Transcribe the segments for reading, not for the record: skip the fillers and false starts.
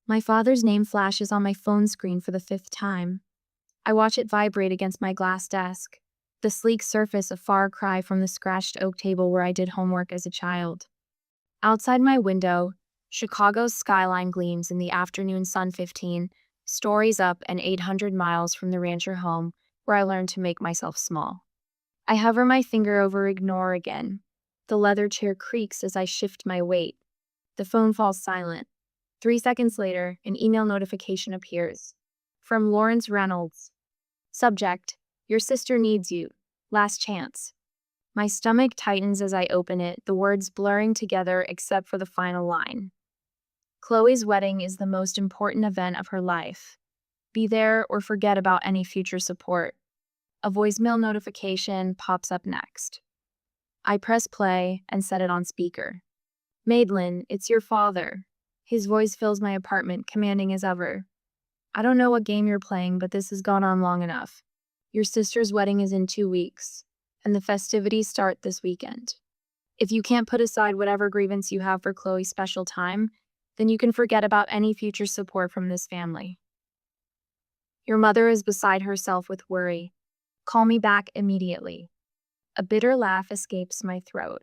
My father's name flashes on my phone screen for the fifth time. I watch it vibrate against my glass desk, the sleek surface a far cry from the scratched oak table where I did homework as a child. Outside my window, Chicago's skyline gleams in the afternoon sun 15 stories up and 800 miles from the rancher home where I learned to make myself small. I hover my finger over ignore again. The leather chair creaks as I shift my weight. The phone falls silent. 3 seconds later, an email notification appears. From Lawrence Reynolds. Subject: Your sister needs you. Last chance. My stomach tightens as I open it, the words blurring together except for the final line. Chloe's wedding is the most important event of her life. Be there or forget about any future support. A voicemail notification pops up next. I press play and set it on speaker. Madeline, it's your father. His voice fills my apartment, commanding as ever. I don't know what game you're playing, but this has gone on long enough. Your sister's wedding is in 2 weeks, and the festivities start this weekend. If you can't put aside whatever grievance you have for Chloe's special time, then you can forget about any future support from this family. Your mother is beside herself with worry. Call me back immediately. A bitter laugh escapes my throat.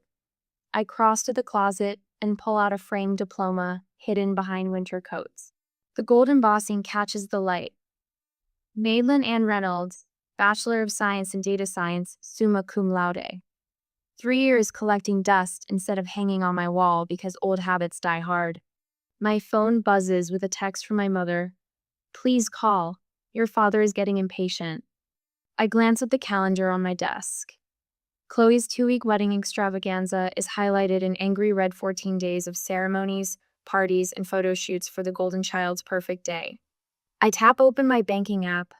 I cross to the closet and pull out a framed diploma hidden behind winter coats. The gold embossing catches the light. Madeline Ann Reynolds, Bachelor of Science in Data Science, summa cum laude. 3 years collecting dust instead of hanging on my wall because old habits die hard. My phone buzzes with a text from my mother. Please call. Your father is getting impatient. I glance at the calendar on my desk. Chloe's 2-week wedding extravaganza is highlighted in angry red 14 days of ceremonies, parties, and photo shoots for the golden child's perfect day. I tap open my banking app.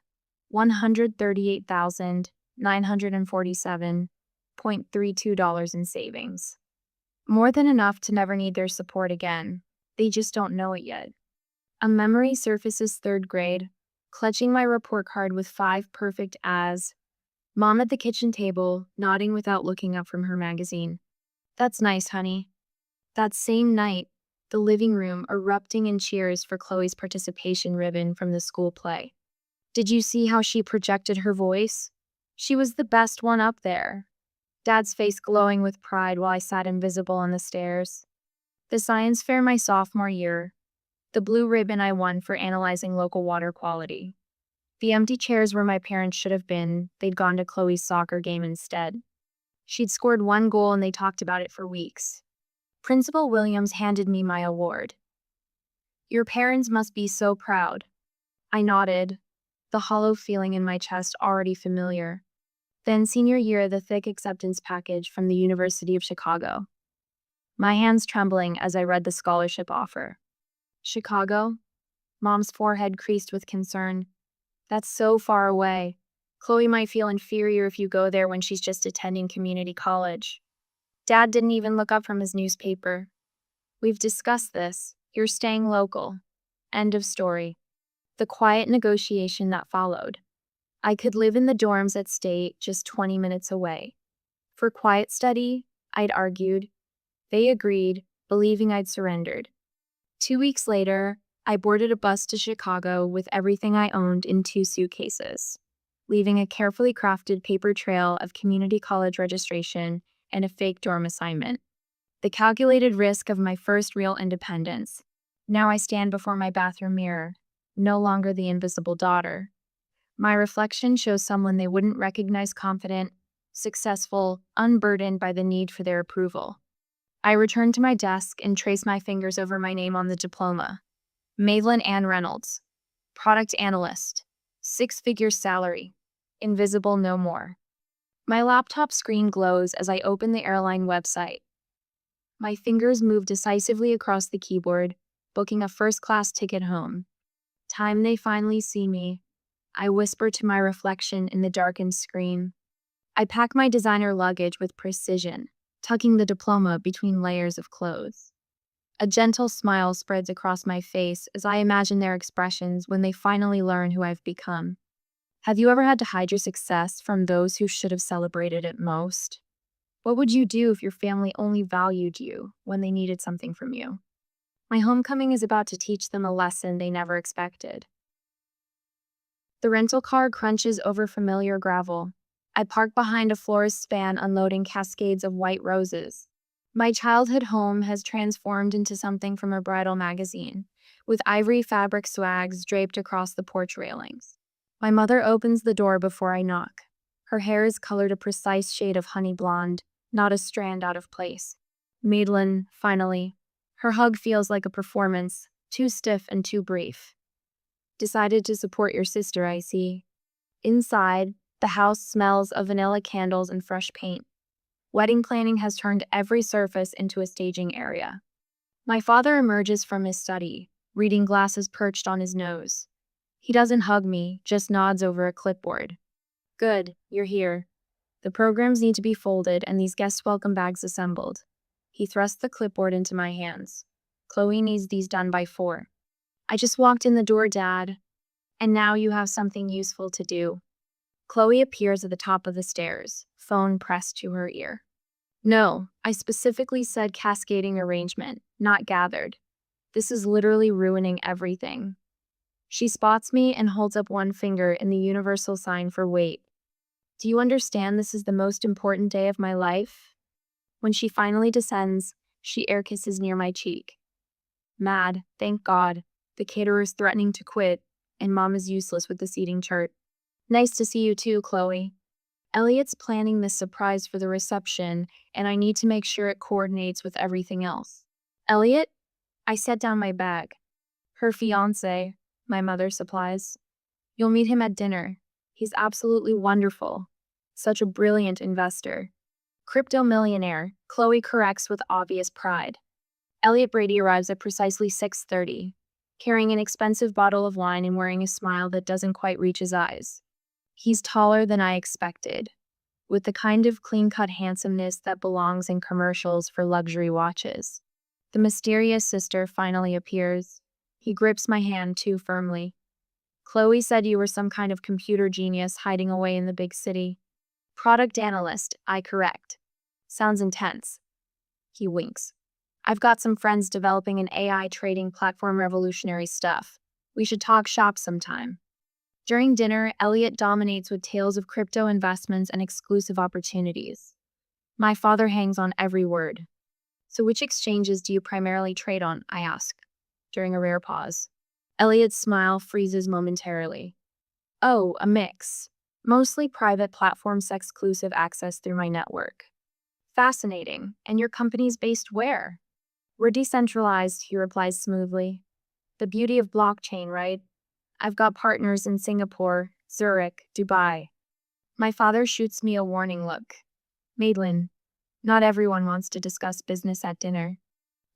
$138,947.32 in savings. More than enough to never need their support again. They just don't know it yet. A memory surfaces 3rd grade, clutching my report card with 5 perfect as. Mom at the kitchen table, nodding without looking up from her magazine. That's nice, honey. That same night, the living room erupting in cheers for Chloe's participation ribbon from the school play. Did you see how she projected her voice? She was the best one up there. Dad's face glowing with pride while I sat invisible on the stairs. The science fair my sophomore year. The blue ribbon I won for analyzing local water quality. The empty chairs where my parents should have been, they'd gone to Chloe's soccer game instead. She'd scored 1 goal and they talked about it for weeks. Principal Williams handed me my award. Your parents must be so proud. I nodded, the hollow feeling in my chest already familiar. Then senior year, the thick acceptance package from the University of Chicago. My hands trembling as I read the scholarship offer. Chicago? Mom's forehead creased with concern. That's so far away. Chloe might feel inferior if you go there when she's just attending community college. Dad didn't even look up from his newspaper. We've discussed this. You're staying local. End of story. The quiet negotiation that followed. I could live in the dorms at State, just 20 minutes away. For quiet study, I'd argued. They agreed, believing I'd surrendered. 2 weeks later, I boarded a bus to Chicago with everything I owned in 2 suitcases, leaving a carefully crafted paper trail of community college registration and a fake dorm assignment. The calculated risk of my first real independence. Now I stand before my bathroom mirror, no longer the invisible daughter. My reflection shows someone they wouldn't recognize confident, successful, unburdened by the need for their approval. I return to my desk and trace my fingers over my name on the diploma. Madeline Ann Reynolds, product analyst, 6-figure salary, invisible no more. My laptop screen glows as I open the airline website. My fingers move decisively across the keyboard, booking a first-class ticket home. Time they finally see me, I whisper to my reflection in the darkened screen. I pack my designer luggage with precision, tucking the diploma between layers of clothes. A gentle smile spreads across my face as I imagine their expressions when they finally learn who I've become. Have you ever had to hide your success from those who should have celebrated it most? What would you do if your family only valued you when they needed something from you? My homecoming is about to teach them a lesson they never expected. The rental car crunches over familiar gravel. I park behind a florist span unloading cascades of white roses. My childhood home has transformed into something from a bridal magazine, with ivory fabric swags draped across the porch railings. My mother opens the door before I knock. Her hair is colored a precise shade of honey blonde, not a strand out of place. Madeline, finally. Her hug feels like a performance, too stiff and too brief. Decided to support your sister, I see. Inside, the house smells of vanilla candles and fresh paint. Wedding planning has turned every surface into a staging area. My father emerges from his study, reading glasses perched on his nose. He doesn't hug me, just nods over a clipboard. Good, you're here. The programs need to be folded and these guest welcome bags assembled. He thrusts the clipboard into my hands. Chloe needs these done by 4. I just walked in the door, Dad. And now you have something useful to do. Chloe appears at the top of the stairs, phone pressed to her ear. No, I specifically said cascading arrangement, not gathered. This is literally ruining everything. She spots me and holds up one finger in the universal sign for wait. Do you understand this is the most important day of my life? When she finally descends, she air kisses near my cheek. Mad, thank God. The caterer's threatening to quit, and Mom is useless with the seating chart. Nice to see you too, Chloe. Elliot's planning this surprise for the reception, and I need to make sure it coordinates with everything else. Elliot? I set down my bag. Her fiancé, my mother supplies. You'll meet him at dinner. He's absolutely wonderful. Such a brilliant investor. Crypto millionaire, Chloe corrects with obvious pride. Elliot Brady arrives at precisely 6:30, carrying an expensive bottle of wine and wearing a smile that doesn't quite reach his eyes. He's taller than I expected, with the kind of clean-cut handsomeness that belongs in commercials for luxury watches. The mysterious sister finally appears. He grips my hand too firmly. Chloe said you were some kind of computer genius hiding away in the big city. Product analyst, I correct. Sounds intense. He winks. I've got some friends developing an AI trading platform, revolutionary stuff. We should talk shop sometime. During dinner, Elliot dominates with tales of crypto investments and exclusive opportunities. My father hangs on every word. So which exchanges do you primarily trade on? I ask, during a rare pause. Elliot's smile freezes momentarily. Oh, a mix. Mostly private platforms, exclusive access through my network. Fascinating. And your company's based where? We're decentralized, he replies smoothly. The beauty of blockchain, right? I've got partners in Singapore, Zurich, Dubai. My father shoots me a warning look. Madeline, not everyone wants to discuss business at dinner.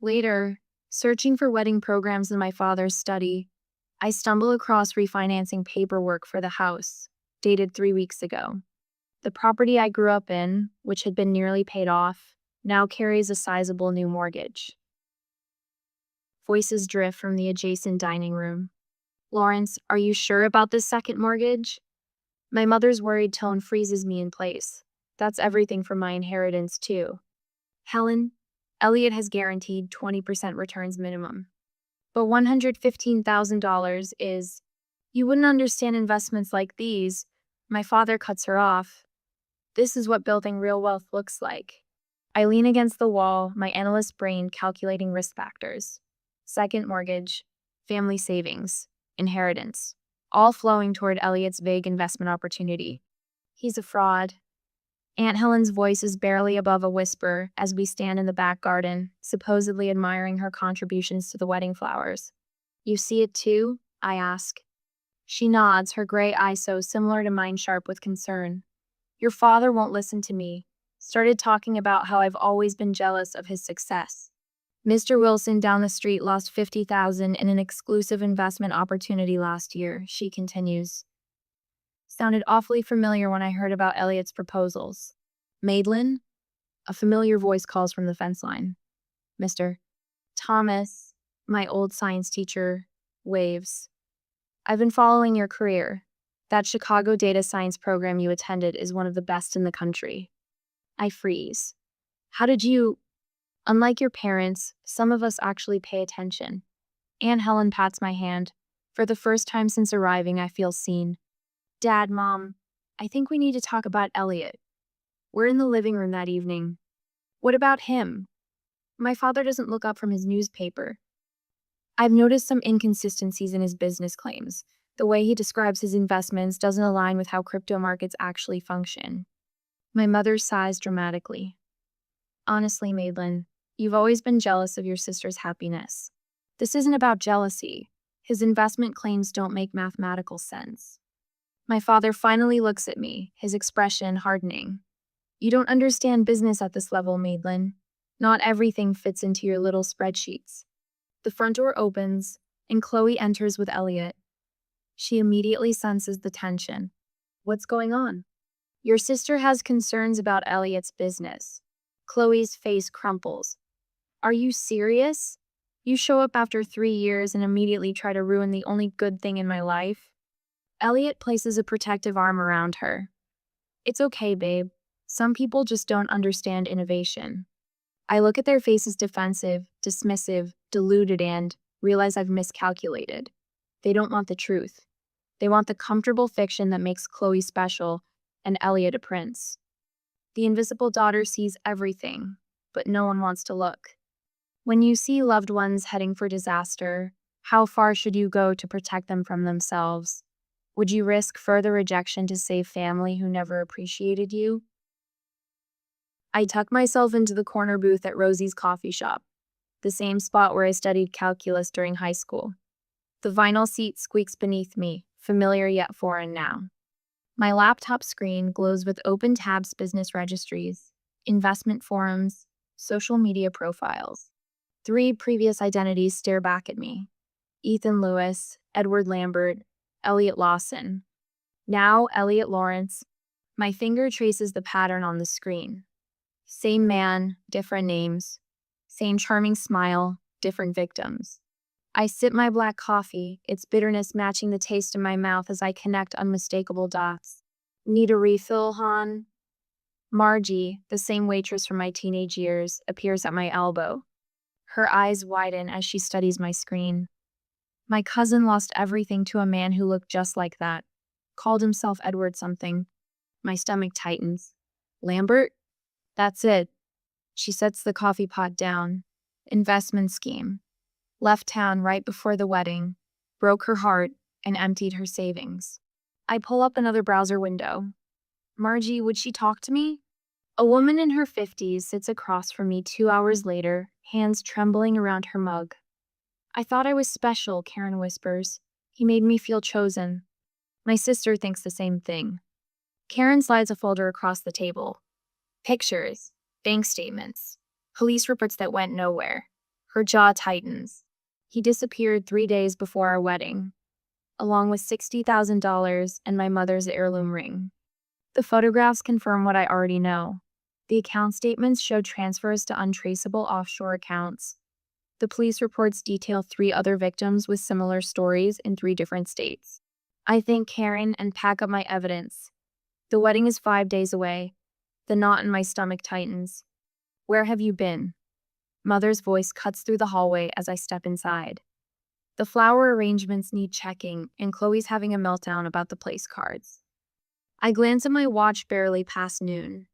Later, searching for wedding programs in my father's study, I stumble across refinancing paperwork for the house, dated 3 weeks ago. The property I grew up in, which had been nearly paid off, now carries a sizable new mortgage. Voices drift from the adjacent dining room. Lawrence, are you sure about this second mortgage? My mother's worried tone freezes me in place. That's everything from my inheritance, too. Helen, Elliot has guaranteed 20% returns minimum. But $115,000 is... You wouldn't understand investments like these. My father cuts her off. This is what building real wealth looks like. I lean against the wall, my analyst brain calculating risk factors. Second mortgage, family savings, inheritance, all flowing toward Elliot's vague investment opportunity. He's a fraud. Aunt Helen's voice is barely above a whisper as we stand in the back garden, supposedly admiring her contributions to the wedding flowers. You see it too? I ask. She nods, her gray eyes so similar to mine sharp with concern. Your father won't listen to me. Started talking about how I've always been jealous of his success. Mr. Wilson down the street lost $50,000 in an exclusive investment opportunity last year, she continues. Sounded awfully familiar when I heard about Elliot's proposals. Madeline? A familiar voice calls from the fence line. Mr. Thomas, my old science teacher, waves. I've been following your career. That Chicago data science program you attended is one of the best in the country. I freeze. How did you... Unlike your parents, some of us actually pay attention. Aunt Helen pats my hand. For the first time since arriving, I feel seen. Dad, Mom, I think we need to talk about Elliot. We're in the living room that evening. What about him? My father doesn't look up from his newspaper. I've noticed some inconsistencies in his business claims. The way he describes his investments doesn't align with how crypto markets actually function. My mother sighs dramatically. Honestly, Madeline, you've always been jealous of your sister's happiness. This isn't about jealousy. His investment claims don't make mathematical sense. My father finally looks at me, his expression hardening. You don't understand business at this level, Madeline. Not everything fits into your little spreadsheets. The front door opens, and Chloe enters with Elliot. She immediately senses the tension. What's going on? Your sister has concerns about Elliot's business. Chloe's face crumples. Are you serious? You show up after 3 years and immediately try to ruin the only good thing in my life? Elliot places a protective arm around her. It's okay, babe. Some people just don't understand innovation. I look at their faces defensive, dismissive, deluded, and realize I've miscalculated. They don't want the truth. They want the comfortable fiction that makes Chloe special and Elliot a prince. The invisible daughter sees everything, but no one wants to look. When you see loved ones heading for disaster, how far should you go to protect them from themselves? Would you risk further rejection to save family who never appreciated you? I tuck myself into the corner booth at Rosie's coffee shop, the same spot where I studied calculus during high school. The vinyl seat squeaks beneath me, familiar yet foreign now. My laptop screen glows with open tabs, business registries, investment forums, social media profiles. 3 previous identities stare back at me. Ethan Lewis, Edward Lambert, Elliot Lawson. Now Elliot Lawrence. My finger traces the pattern on the screen. Same man, different names. Same charming smile, different victims. I sip my black coffee, its bitterness matching the taste in my mouth as I connect unmistakable dots. Need a refill, hon? Margie, the same waitress from my teenage years, appears at my elbow. Her eyes widen as she studies my screen. My cousin lost everything to a man who looked just like that. Called himself Edward something. My stomach tightens. Lambert? That's it. She sets the coffee pot down. Investment scheme. Left town right before the wedding. Broke her heart and emptied her savings. I pull up another browser window. Margie, would she talk to me? A woman in her 50s sits across from me 2 hours later, hands trembling around her mug. I thought I was special, Karen whispers. He made me feel chosen. My sister thinks the same thing. Karen slides a folder across the table. Pictures, bank statements, police reports that went nowhere. Her jaw tightens. He disappeared 3 days before our wedding, along with $60,000 and my mother's heirloom ring. The photographs confirm what I already know. The account statements show transfers to untraceable offshore accounts. The police reports detail 3 other victims with similar stories in 3 different states. I thank Karen and pack up my evidence. The wedding is 5 days away. The knot in my stomach tightens. Where have you been? Mother's voice cuts through the hallway as I step inside. The flower arrangements need checking, and Chloe's having a meltdown about the place cards. I glance at my watch barely past noon.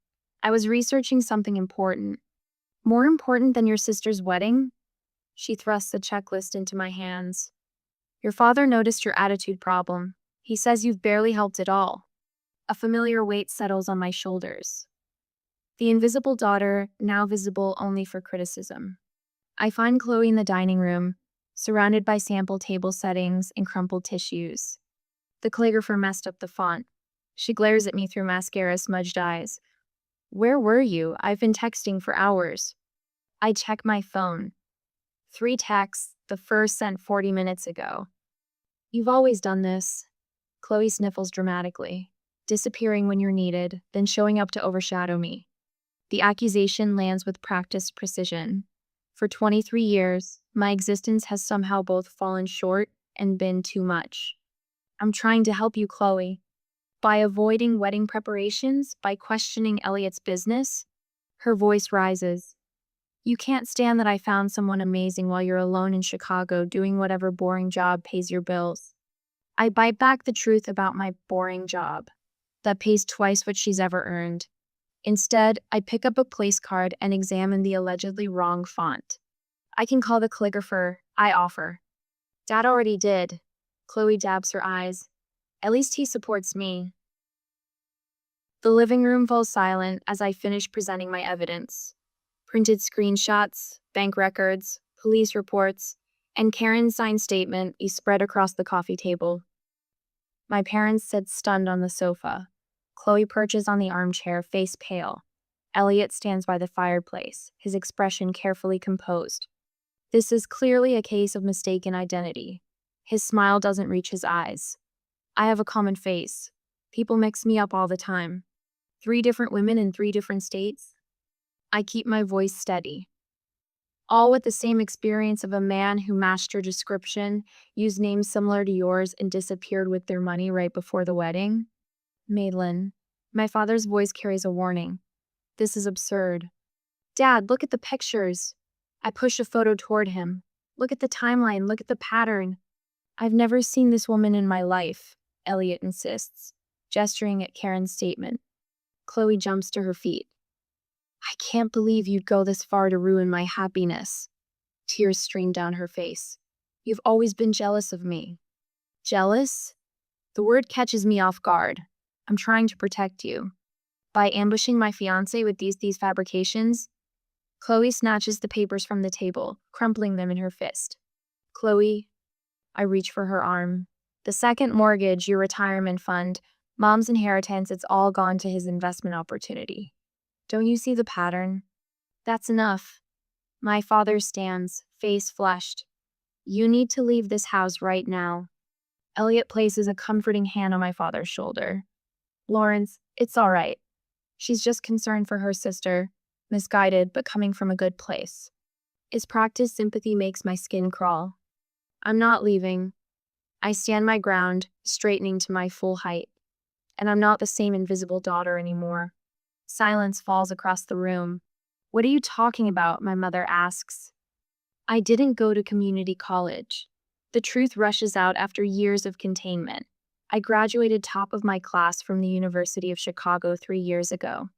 I was researching something important. More important than your sister's wedding? She thrusts the checklist into my hands. Your father noticed your attitude problem. He says you've barely helped at all. A familiar weight settles on my shoulders. The invisible daughter, now visible only for criticism. I find Chloe in the dining room, surrounded by sample table settings and crumpled tissues. The calligrapher messed up the font. She glares at me through mascara-smudged eyes. Where were you? I've been texting for hours. I check my phone. 3 texts, the first sent 40 minutes ago. You've always done this. Chloe sniffles dramatically, disappearing when you're needed, then showing up to overshadow me. The accusation lands with practiced precision. For 23 years, my existence has somehow both fallen short and been too much. I'm trying to help you, Chloe. By avoiding wedding preparations, by questioning Elliot's business. Her voice rises. You can't stand that I found someone amazing while you're alone in Chicago doing whatever boring job pays your bills. I bite back the truth about my boring job that pays twice what she's ever earned. Instead, I pick up a place card and examine the allegedly wrong font. I can call the calligrapher, I offer. Dad already did. Chloe dabs her eyes. At least he supports me. The living room falls silent as I finish presenting my evidence. Printed screenshots, bank records, police reports, and Karen's signed statement is spread across the coffee table. My parents sit stunned on the sofa. Chloe perches on the armchair, face pale. Elliot stands by the fireplace, his expression carefully composed. This is clearly a case of mistaken identity. His smile doesn't reach his eyes. I have a common face. People mix me up all the time. 3 different women in 3 different states. I keep my voice steady. All with the same experience of a man who matched your description, used names similar to yours, and disappeared with their money right before the wedding. Madeline. My father's voice carries a warning. This is absurd. Dad, look at the pictures. I push a photo toward him. Look at the timeline, look at the pattern. I've never seen this woman in my life, Elliot insists, gesturing at Karen's statement. Chloe jumps to her feet. I can't believe you'd go this far to ruin my happiness. Tears stream down her face. You've always been jealous of me. Jealous? The word catches me off guard. I'm trying to protect you. By ambushing my fiancé with these fabrications? Chloe snatches the papers from the table, crumpling them in her fist. Chloe, I reach for her arm. The second mortgage, your retirement fund, Mom's inheritance, it's all gone to his investment opportunity. Don't you see the pattern? That's enough. My father stands, face flushed. You need to leave this house right now. Elliot places a comforting hand on my father's shoulder. Lawrence, it's all right. She's just concerned for her sister, misguided but coming from a good place. His practiced sympathy makes my skin crawl. I'm not leaving. I stand my ground, straightening to my full height. And I'm not the same invisible daughter anymore. Silence falls across the room. What are you talking about? My mother asks. I didn't go to community college. The truth rushes out after years of containment. I graduated top of my class from the University of Chicago 3 years ago.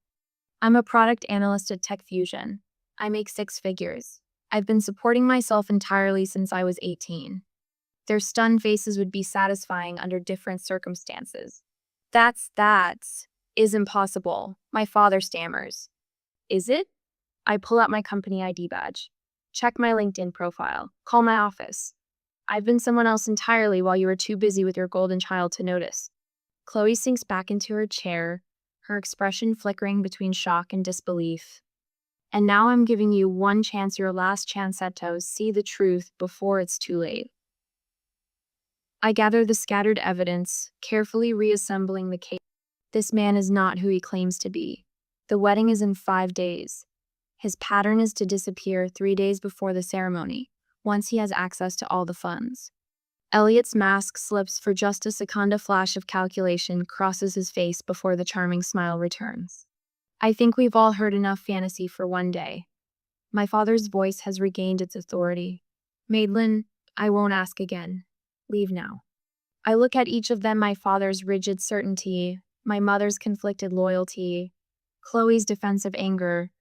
I'm a product analyst at Tech Fusion. I make 6 figures. I've been supporting myself entirely since I was 18. Their stunned faces would be satisfying under different circumstances. That is impossible. My father stammers. Is it? I pull out my company ID badge. Check my LinkedIn profile. Call my office. I've been someone else entirely while you were too busy with your golden child to notice. Chloe sinks back into her chair, her expression flickering between shock and disbelief. And now I'm giving you one chance, your last chance to see the truth before it's too late. I gather the scattered evidence, carefully reassembling the case. This man is not who he claims to be. The wedding is in 5 days. His pattern is to disappear 3 days before the ceremony, once he has access to all the funds. Elliot's mask slips for just a second. A flash of calculation crosses his face before the charming smile returns. I think we've all heard enough fantasy for one day. My father's voice has regained its authority. Madeline, I won't ask again. Leave now. I look at each of them, my father's rigid certainty, my mother's conflicted loyalty, Chloe's defensive anger,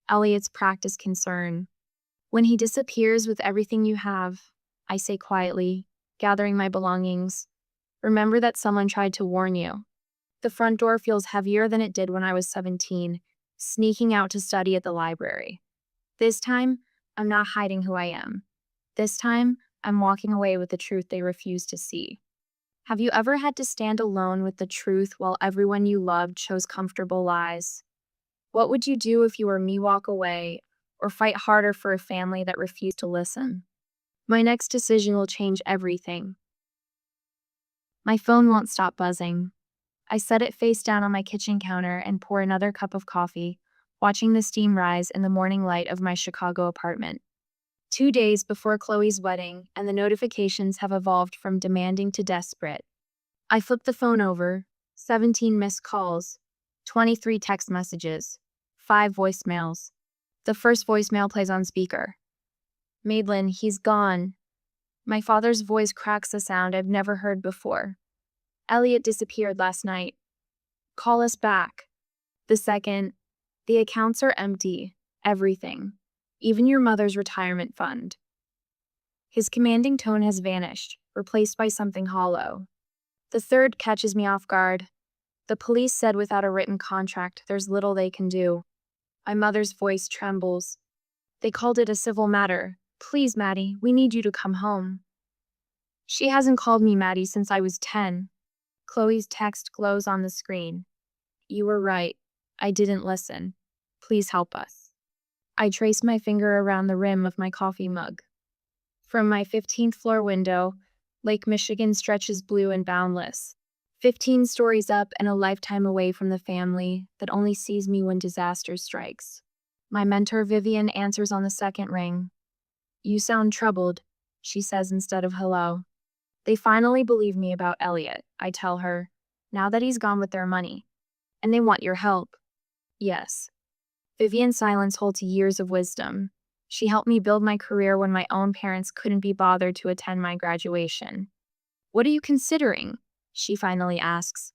Elliot's practiced concern. When he disappears with everything you have, I say quietly, gathering my belongings, remember that someone tried to warn you. The front door feels heavier than it did when I was 17, sneaking out to study at the library. This time, I'm not hiding who I am. This time, I'm walking away with the truth they refuse to see. Have you ever had to stand alone with the truth while everyone you loved chose comfortable lies? What would you do if you were me? Walk away or fight harder for a family that refused to listen? My next decision will change everything. My phone won't stop buzzing. I set it face down on my kitchen counter and pour another cup of coffee, watching the steam rise in the morning light of my Chicago apartment. 2 days before Chloe's wedding, and the notifications have evolved from demanding to desperate. I flip the phone over, 17 missed calls, 23 text messages, 5 voicemails. The first voicemail plays on speaker. Madeline, he's gone. My father's voice cracks a sound I've never heard before. Elliot disappeared last night. Call us back. The second, the accounts are empty. Everything. Even your mother's retirement fund. His commanding tone has vanished, replaced by something hollow. The third catches me off guard. The police said without a written contract, there's little they can do. My mother's voice trembles. They called it a civil matter. Please, Maddie, we need you to come home. She hasn't called me Maddie since I was 10. Chloe's text glows on the screen. You were right. I didn't listen. Please help us. I trace my finger around the rim of my coffee mug. From my 15th floor window, Lake Michigan stretches blue and boundless. 15 stories up and a lifetime away from the family that only sees me when disaster strikes. My mentor Vivian answers on the second ring. You sound troubled, she says instead of hello. They finally believe me about Elliot, I tell her, now that he's gone with their money. And they want your help. Yes. Vivian's silence holds years of wisdom. She helped me build my career when my own parents couldn't be bothered to attend my graduation. What are you considering? She finally asks.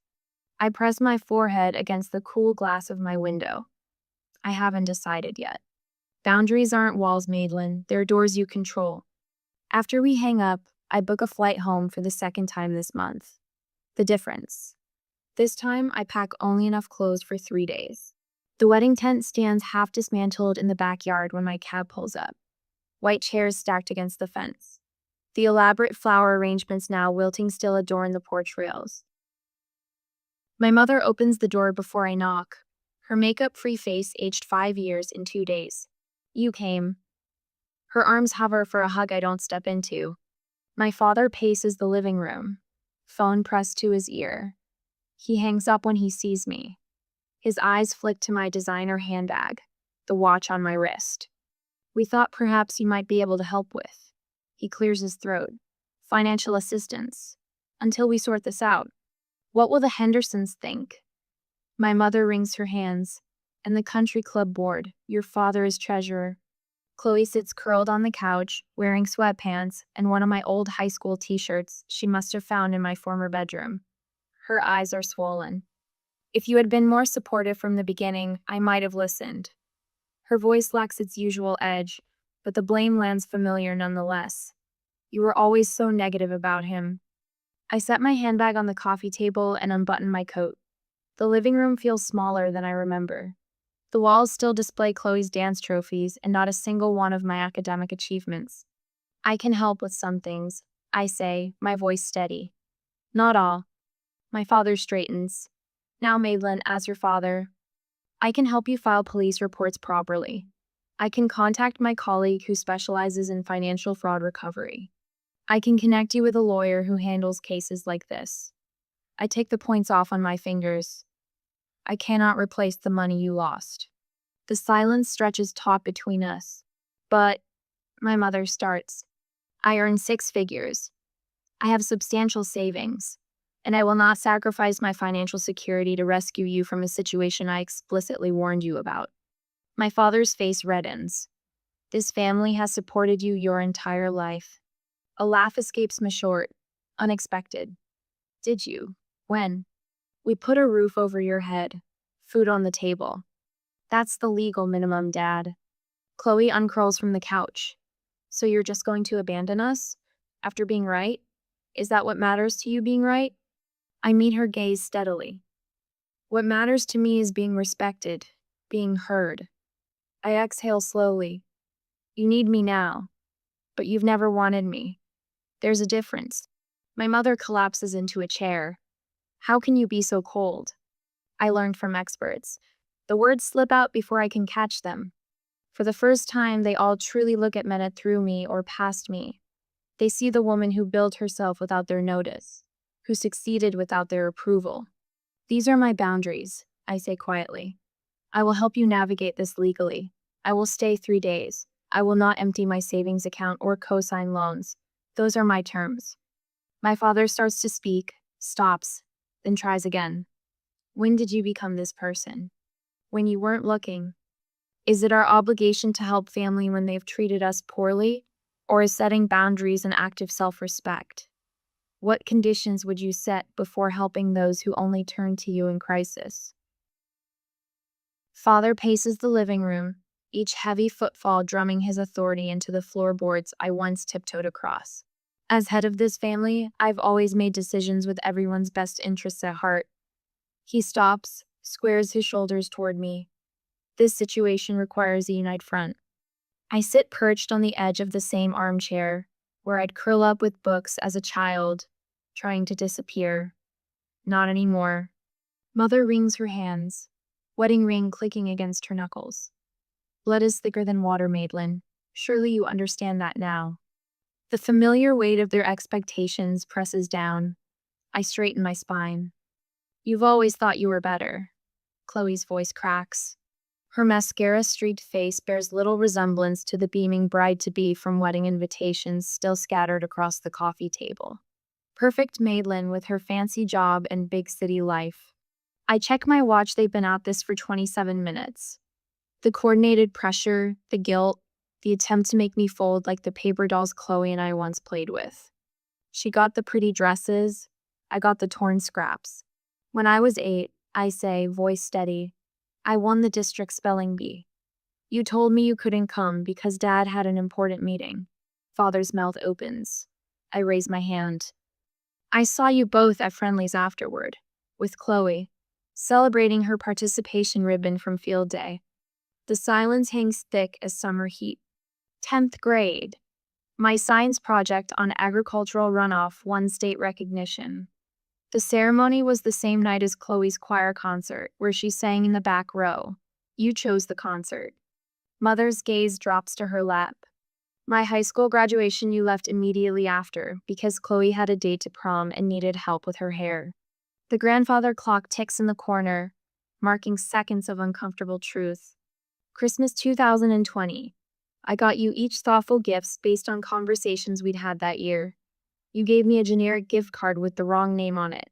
I press my forehead against the cool glass of my window. I haven't decided yet. Boundaries aren't walls, Madeline. They're doors you control. After we hang up, I book a flight home for the second time this month. The difference. This time, I pack only enough clothes for 3 days. The wedding tent stands half dismantled in the backyard when my cab pulls up. White chairs stacked against the fence. The elaborate flower arrangements now wilting still adorn the porch rails. My mother opens the door before I knock. Her makeup-free face aged 5 years in 2 days. You came. Her arms hover for a hug I don't step into. My father paces the living room, phone pressed to his ear. He hangs up when he sees me. His eyes flick to my designer handbag, the watch on my wrist. We thought perhaps you might be able to help with. He clears his throat. Financial assistance. Until we sort this out. What will the Hendersons think? My mother wrings her hands. And the country club board, your father is treasurer. Chloe sits curled on the couch, wearing sweatpants and one of my old high school t-shirts she must have found in my former bedroom. Her eyes are swollen. If you had been more supportive from the beginning, I might have listened. Her voice lacks its usual edge, but the blame lands familiar nonetheless. You were always so negative about him. I set my handbag on the coffee table and unbutton my coat. The living room feels smaller than I remember. The walls still display Chloe's dance trophies and not a single one of my academic achievements. I can help with some things, I say, my voice steady. Not all. My father straightens. Now, Madeline, as your father, I can help you file police reports properly. I can contact my colleague who specializes in financial fraud recovery. I can connect you with a lawyer who handles cases like this. I take the points off on my fingers. I cannot replace the money you lost. The silence stretches taut between us. But, my mother starts. I earn 6 figures. I have substantial savings. And I will not sacrifice my financial security to rescue you from a situation I explicitly warned you about. My father's face reddens. This family has supported you your entire life. A laugh escapes me short, unexpected. Did you? When? We put a roof over your head, food on the table. That's the legal minimum, Dad. Chloe uncurls from the couch. So you're just going to abandon us? After being right? Is that what matters to you, being right? I meet her gaze steadily. What matters to me is being respected, being heard. I exhale slowly. You need me now, but you've never wanted me. There's a difference. My mother collapses into a chair. How can you be so cold? I learned from experts. The words slip out before I can catch them. For the first time, they all truly look at Meta through me or past me. They see the woman who built herself without their notice, who succeeded without their approval. These are my boundaries, I say quietly. I will help you navigate this legally. I will stay 3 days. I will not empty my savings account or co-sign loans. Those are my terms. My father starts to speak, stops, then tries again. When did you become this person? When you weren't looking. Is it our obligation to help family when they've treated us poorly? Or is setting boundaries an act of self respect? What conditions would you set before helping those who only turn to you in crisis? Father paces the living room, each heavy footfall drumming his authority into the floorboards I once tiptoed across. As head of this family, I've always made decisions with everyone's best interests at heart. He stops, squares his shoulders toward me. This situation requires a united front. I sit perched on the edge of the same armchair, where I'd curl up with books as a child, trying to disappear. Not anymore. Mother wrings her hands, wedding ring clicking against her knuckles. Blood is thicker than water, Madeline. Surely you understand that now. The familiar weight of their expectations presses down. I straighten my spine. You've always thought you were better. Chloe's voice cracks. Her mascara-streaked face bears little resemblance to the beaming bride-to-be from wedding invitations still scattered across the coffee table. Perfect Madeline with her fancy job and big city life. I check my watch. They've been at this for 27 minutes. The coordinated pressure, the guilt, the attempt to make me fold like the paper dolls Chloe and I once played with. She got the pretty dresses, I got the torn scraps. When I was 8, I say, voice steady, I won the district spelling bee. You told me you couldn't come because Dad had an important meeting. Father's mouth opens. I raise my hand. I saw you both at Friendly's afterward, with Chloe, celebrating her participation ribbon from field day. The silence hangs thick as summer heat. 10th grade. My science project on agricultural runoff won state recognition. The ceremony was the same night as Chloe's choir concert, where she sang in the back row. You chose the concert. Mother's gaze drops to her lap. My high school graduation you left immediately after, because Chloe had a date to prom and needed help with her hair. The grandfather clock ticks in the corner, marking seconds of uncomfortable truth. Christmas 2020. I got you each thoughtful gifts based on conversations we'd had that year. You gave me a generic gift card with the wrong name on it.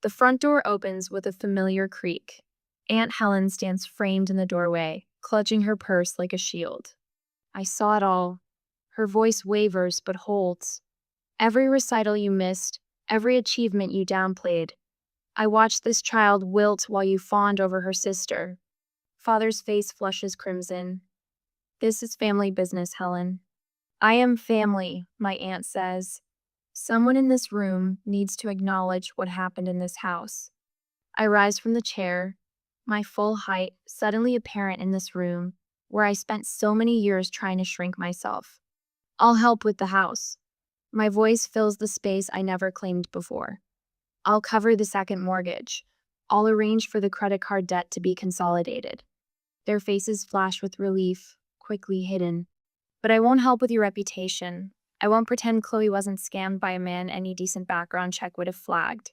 The front door opens with a familiar creak. Aunt Helen stands framed in the doorway, clutching her purse like a shield. I saw it all. Her voice wavers but holds. Every recital you missed, every achievement you downplayed. I watched this child wilt while you fawned over her sister. Father's face flushes crimson. This is family business, Helen. I am family, my aunt says. Someone in this room needs to acknowledge what happened in this house. I rise from the chair, my full height suddenly apparent in this room, where I spent so many years trying to shrink myself. I'll help with the house. My voice fills the space I never claimed before. I'll cover the second mortgage. I'll arrange for the credit card debt to be consolidated. Their faces flash with relief, quickly hidden. But I won't help with your reputation. I won't pretend Chloe wasn't scammed by a man any decent background check would have flagged.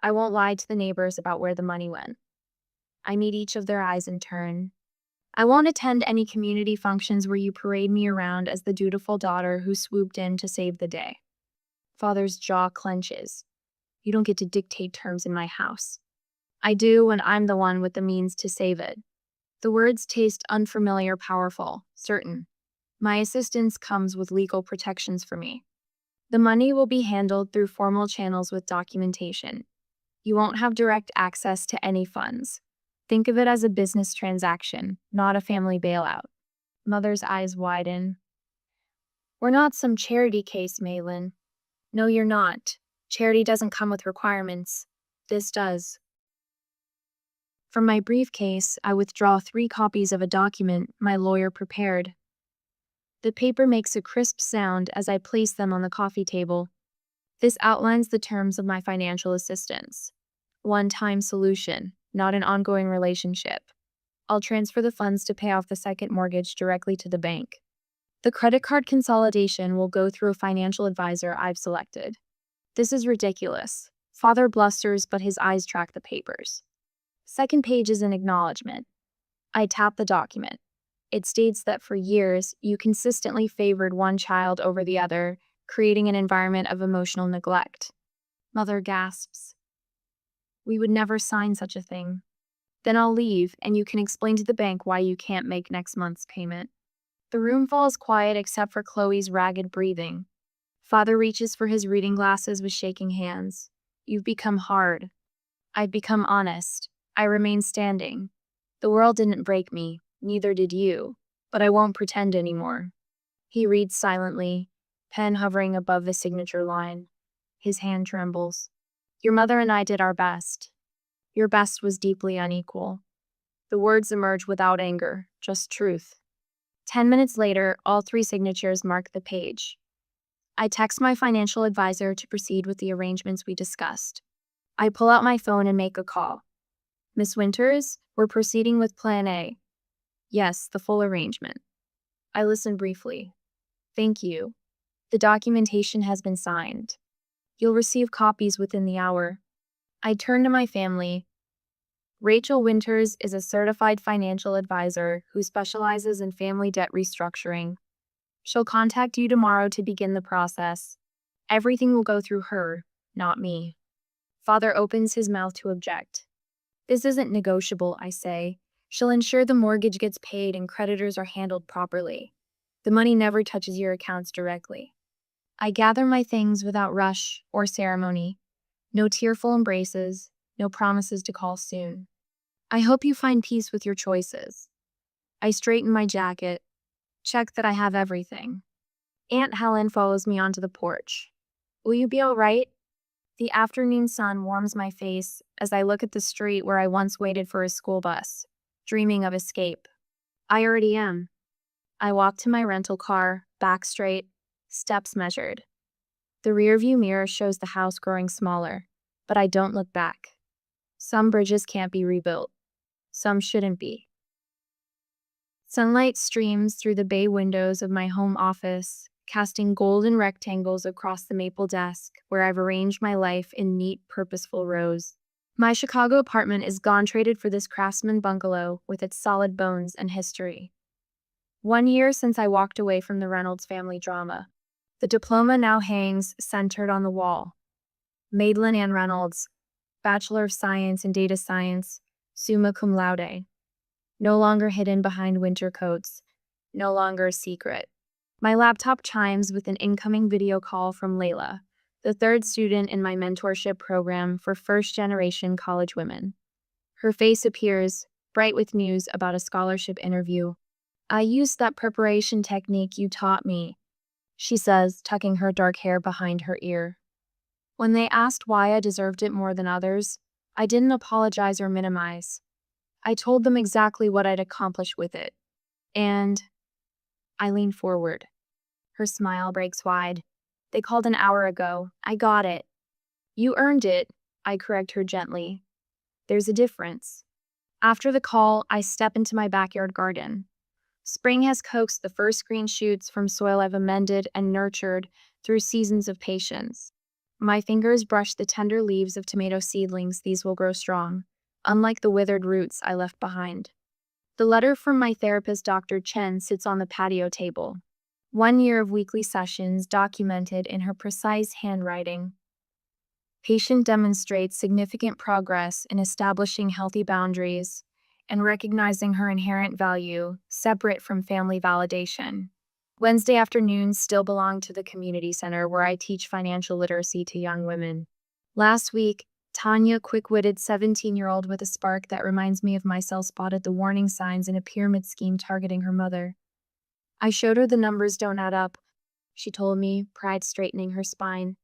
I won't lie to the neighbors about where the money went. I meet each of their eyes in turn. I won't attend any community functions where you parade me around as the dutiful daughter who swooped in to save the day. Father's jaw clenches. You don't get to dictate terms in my house. I do when I'm the one with the means to save it. The words taste unfamiliar, powerful, certain. My assistance comes with legal protections for me. The money will be handled through formal channels with documentation. You won't have direct access to any funds. Think of it as a business transaction, not a family bailout. Mother's eyes widen. We're not some charity case, Maylin. No, you're not. Charity doesn't come with requirements. This does. From my briefcase, I withdraw 3 copies of a document my lawyer prepared. The paper makes a crisp sound as I place them on the coffee table. This outlines the terms of my financial assistance. One-time solution, not an ongoing relationship. I'll transfer the funds to pay off the second mortgage directly to the bank. The credit card consolidation will go through a financial advisor I've selected. This is ridiculous. Father blusters, but his eyes track the papers. Second page is an acknowledgement. I tap the document. It states that for years, you consistently favored one child over the other, creating an environment of emotional neglect. Mother gasps. We would never sign such a thing. Then I'll leave, and you can explain to the bank why you can't make next month's payment. The room falls quiet except for Chloe's ragged breathing. Father reaches for his reading glasses with shaking hands. You've become hard. I've become honest. I remain standing. The world didn't break me, neither did you, but I won't pretend anymore. He reads silently, pen hovering above the signature line. His hand trembles. Your mother and I did our best. Your best was deeply unequal. The words emerge without anger, just truth. 10 minutes later, all three signatures mark the page. I text my financial advisor to proceed with the arrangements we discussed. I pull out my phone and make a call. Miss Winters, we're proceeding with Plan A. Yes, the full arrangement. I listen briefly. Thank you. The documentation has been signed. You'll receive copies within the hour. I turn to my family. Rachel Winters is a certified financial advisor who specializes in family debt restructuring. She'll contact you tomorrow to begin the process. Everything will go through her, not me. Father opens his mouth to object. This isn't negotiable, I say. She'll ensure the mortgage gets paid and creditors are handled properly. The money never touches your accounts directly. I gather my things without rush or ceremony. No tearful embraces, no promises to call soon. I hope you find peace with your choices. I straighten my jacket, check that I have everything. Aunt Helen follows me onto the porch. Will you be all right? The afternoon sun warms my face as I look at the street where I once waited for a school bus, dreaming of escape. I already am. I walk to my rental car, back straight, steps measured. The rearview mirror shows the house growing smaller, but I don't look back. Some bridges can't be rebuilt. Some shouldn't be. Sunlight streams through the bay windows of my home office, casting golden rectangles across the maple desk where I've arranged my life in neat, purposeful rows. My Chicago apartment is gone traded for this craftsman bungalow with its solid bones and history. 1 year since I walked away from the Reynolds family drama. The diploma now hangs centered on the wall. Madeline Ann Reynolds, Bachelor of Science in Data Science, summa cum laude. No longer hidden behind winter coats. No longer a secret. My laptop chimes with an incoming video call from Layla, the third student in my mentorship program for first-generation college women. Her face appears, bright with news about a scholarship interview. I used that preparation technique you taught me, she says, tucking her dark hair behind her ear. When they asked why I deserved it more than others, I didn't apologize or minimize. I told them exactly what I'd accomplished with it. And I lean forward. Her smile breaks wide. They called an hour ago. I got it. You earned it, I correct her gently. There's a difference. After the call, I step into my backyard garden. Spring has coaxed the first green shoots from soil I've amended and nurtured through seasons of patience. My fingers brush the tender leaves of tomato seedlings. These will grow strong, unlike the withered roots I left behind. The letter from my therapist, Dr. Chen, sits on the patio table. 1 year of weekly sessions documented in her precise handwriting. Patient demonstrates significant progress in establishing healthy boundaries and recognizing her inherent value, separate from family validation. Wednesday afternoons still belong to the community center where I teach financial literacy to young women. Last week, Tanya, quick-witted 17-year-old with a spark that reminds me of myself, spotted the warning signs in a pyramid scheme targeting her mother. I showed her the numbers don't add up, she told me, pride straightening her spine.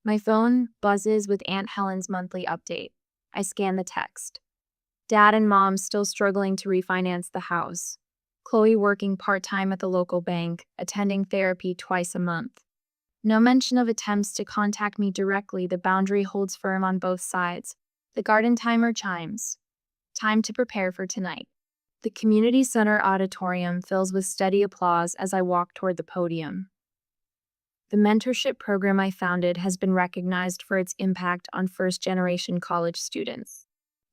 My phone buzzes with Aunt Helen's monthly update. I scan the text. Dad and Mom still struggling to refinance the house. Chloe working part-time at the local bank, attending therapy twice a month. No mention of attempts to contact me directly. The boundary holds firm on both sides. The garden timer chimes. Time to prepare for tonight. The community center auditorium fills with steady applause as I walk toward the podium. The mentorship program I founded has been recognized for its impact on first-generation college students.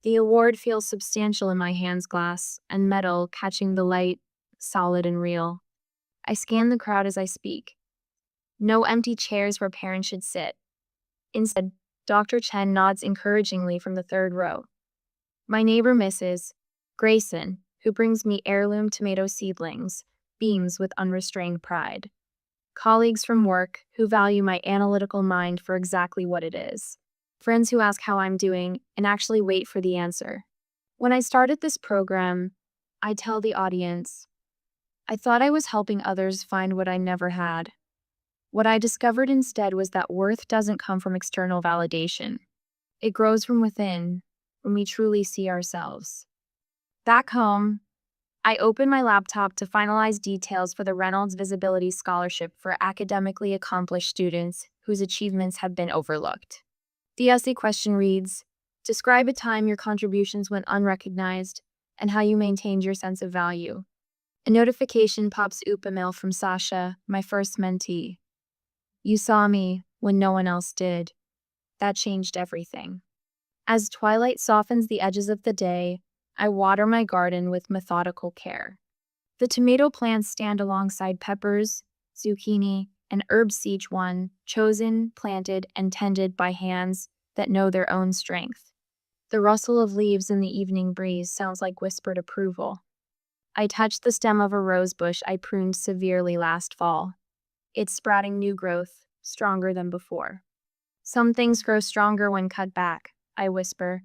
The award feels substantial in my hands, glass and metal catching the light, solid and real. I scan the crowd as I speak. No empty chairs where parents should sit. Instead, Dr. Chen nods encouragingly from the third row. My neighbor Mrs. Grayson, who brings me heirloom tomato seedlings, beams with unrestrained pride. Colleagues from work who value my analytical mind for exactly what it is. Friends who ask how I'm doing and actually wait for the answer. When I started this program, I tell the audience, I thought I was helping others find what I never had. What I discovered instead was that worth doesn't come from external validation. It grows from within when we truly see ourselves. Back home, I opened my laptop to finalize details for the Reynolds Visibility Scholarship for academically accomplished students whose achievements have been overlooked. The essay question reads, describe a time your contributions went unrecognized and how you maintained your sense of value. A notification pops up email from Sasha, my first mentee. You saw me when no one else did. That changed everything. As twilight softens the edges of the day, I water my garden with methodical care. The tomato plants stand alongside peppers, zucchini, and herb Sichuan, chosen, planted, and tended by hands that know their own strength. The rustle of leaves in the evening breeze sounds like whispered approval. I touch the stem of a rose bush I pruned severely last fall. It's sprouting new growth, stronger than before. Some things grow stronger when cut back, I whisper,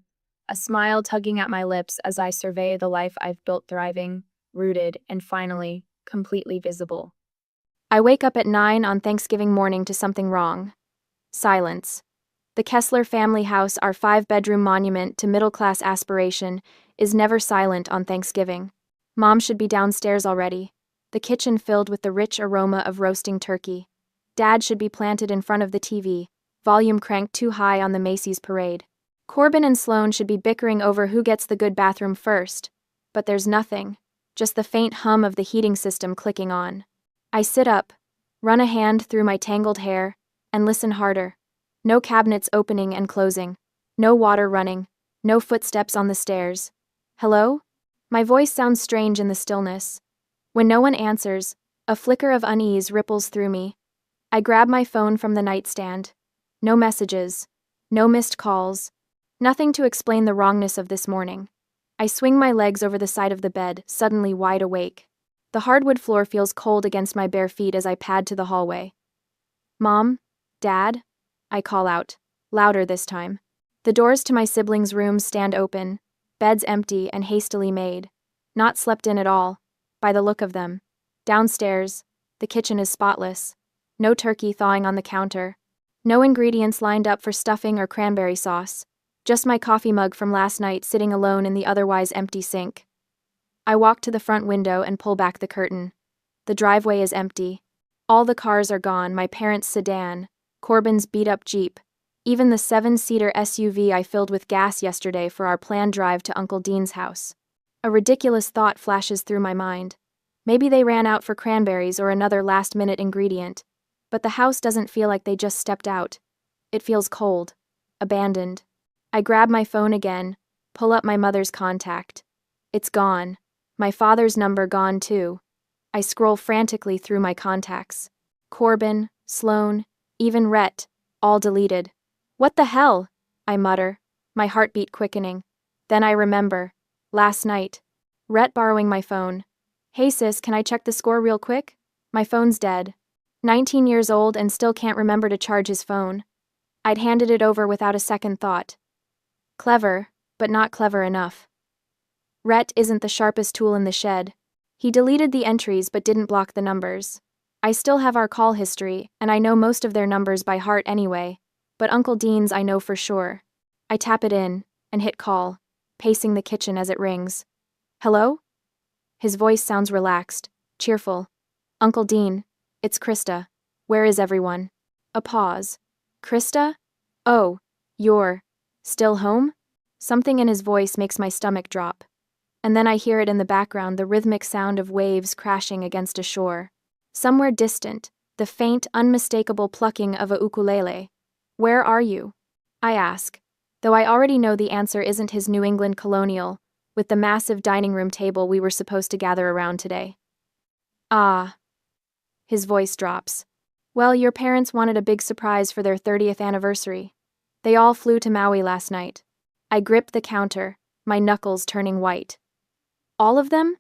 a smile tugging at my lips as I survey the life I've built thriving, rooted, and finally, completely visible. I wake up at 9 on Thanksgiving morning to something wrong. Silence. The Kessler family house, our 5-bedroom monument to middle-class aspiration, is never silent on Thanksgiving. Mom should be downstairs already, the kitchen filled with the rich aroma of roasting turkey. Dad should be planted in front of the TV, volume cranked too high on the Macy's parade. Corbin and Sloane should be bickering over who gets the good bathroom first, but there's nothing, just the faint hum of the heating system clicking on. I sit up, run a hand through my tangled hair, and listen harder. No cabinets opening and closing, no water running, no footsteps on the stairs. Hello? My voice sounds strange in the stillness. When no one answers, a flicker of unease ripples through me. I grab my phone from the nightstand. No messages, no missed calls, nothing to explain the wrongness of this morning. I swing my legs over the side of the bed, suddenly wide awake. The hardwood floor feels cold against my bare feet as I pad to the hallway. Mom? Dad? I call out, louder this time. The doors to my siblings' rooms stand open, beds empty and hastily made. Not slept in at all, by the look of them. Downstairs, the kitchen is spotless. No turkey thawing on the counter. No ingredients lined up for stuffing or cranberry sauce. Just my coffee mug from last night sitting alone in the otherwise empty sink. I walk to the front window and pull back the curtain. The driveway is empty. All the cars are gone, my parents' sedan, Corbin's beat-up Jeep, even the 7-seater SUV I filled with gas yesterday for our planned drive to Uncle Dean's house. A ridiculous thought flashes through my mind. Maybe they ran out for cranberries or another last-minute ingredient. But the house doesn't feel like they just stepped out. It feels cold, abandoned. I grab my phone again, pull up my mother's contact. It's gone. My father's number gone too. I scroll frantically through my contacts. Corbin, Sloane, even Rhett, all deleted. What the hell? I mutter, my heartbeat quickening. Then I remember. Last night. Rhett borrowing my phone. Hey sis, can I check the score real quick? My phone's dead. 19 years old and still can't remember to charge his phone. I'd handed it over without a second thought. Clever, but not clever enough. Rhett isn't the sharpest tool in the shed. He deleted the entries but didn't block the numbers. I still have our call history, and I know most of their numbers by heart anyway, but Uncle Dean's I know for sure. I tap it in, and hit call, pacing the kitchen as it rings. Hello? His voice sounds relaxed, cheerful. Uncle Dean, it's Krista. Where is everyone? A pause. Krista? Oh, you're still home? Something in his voice makes my stomach drop. And then I hear it in the background, the rhythmic sound of waves crashing against a shore. Somewhere distant, the faint, unmistakable plucking of a ukulele. Where are you? I ask, though I already know the answer isn't his New England colonial, with the massive dining room table we were supposed to gather around today. Ah. His voice drops. Well, your parents wanted a big surprise for their 30th anniversary. They all flew to Maui last night. I grip the counter, my knuckles turning white. All of them?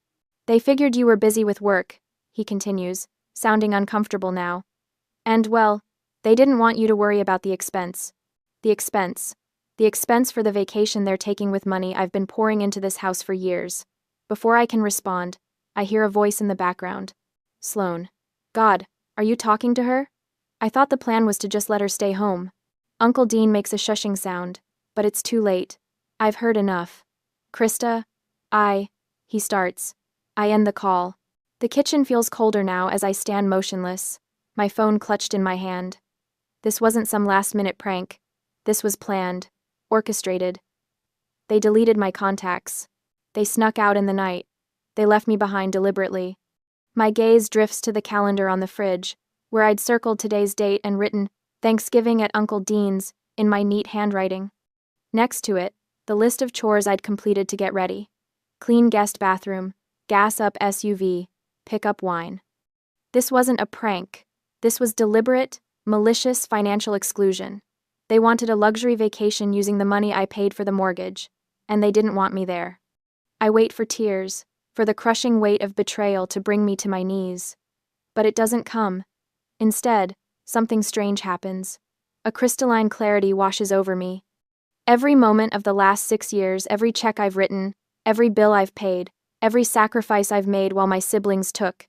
They figured you were busy with work, he continues, sounding uncomfortable now. And, well, they didn't want you to worry about the expense. The expense. The expense for the vacation they're taking with money I've been pouring into this house for years. Before I can respond, I hear a voice in the background. Sloan. God, are you talking to her? I thought the plan was to just let her stay home. Uncle Dean makes a shushing sound, but it's too late. I've heard enough. Krista, he starts. I end the call. The kitchen feels colder now as I stand motionless, my phone clutched in my hand. This wasn't some last-minute prank. This was planned, orchestrated. They deleted my contacts. They snuck out in the night. They left me behind deliberately. My gaze drifts to the calendar on the fridge, where I'd circled today's date and written, Thanksgiving at Uncle Dean's, in my neat handwriting. Next to it, the list of chores I'd completed to get ready. Clean guest bathroom, gas up SUV, pick up wine. This wasn't a prank. This was deliberate, malicious financial exclusion. They wanted a luxury vacation using the money I paid for the mortgage, and they didn't want me there. I wait for tears, for the crushing weight of betrayal to bring me to my knees. But it doesn't come. Instead, something strange happens. A crystalline clarity washes over me. Every moment of the last 6 years, every check I've written, every bill I've paid, every sacrifice I've made while my siblings took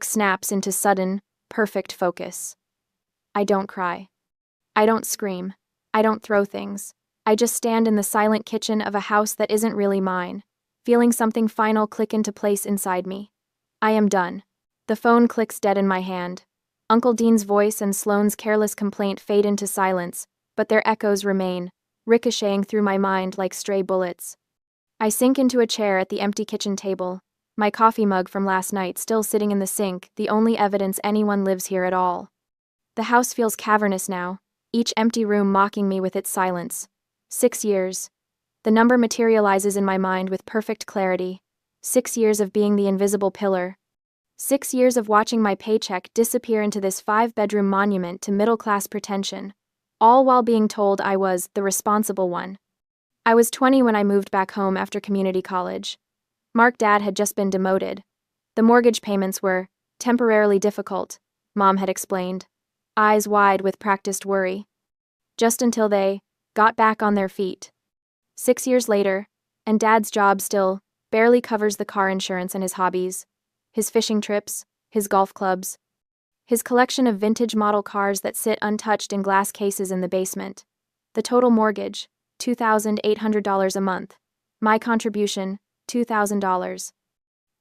snaps into sudden, perfect focus. I don't cry. I don't scream. I don't throw things. I just stand in the silent kitchen of a house that isn't really mine, feeling something final click into place inside me. I am done. The phone clicks dead in my hand. Uncle Dean's voice and Sloane's careless complaint fade into silence, but their echoes remain, ricocheting through my mind like stray bullets. I sink into a chair at the empty kitchen table, my coffee mug from last night still sitting in the sink, the only evidence anyone lives here at all. The house feels cavernous now, each empty room mocking me with its silence. 6 years. The number materializes in my mind with perfect clarity. 6 years of being the invisible pillar. 6 years of watching my paycheck disappear into this 5-bedroom monument to middle-class pretension, all while being told I was the responsible one. I was 20 when I moved back home after community college. Mark's dad had just been demoted. The mortgage payments were temporarily difficult, Mom had explained, eyes wide with practiced worry. Just until they got back on their feet. 6 years later, and Dad's job still barely covers the car insurance and his hobbies, his fishing trips, his golf clubs, his collection of vintage model cars that sit untouched in glass cases in the basement. The total mortgage, $2,800 a month. My contribution, $2,000.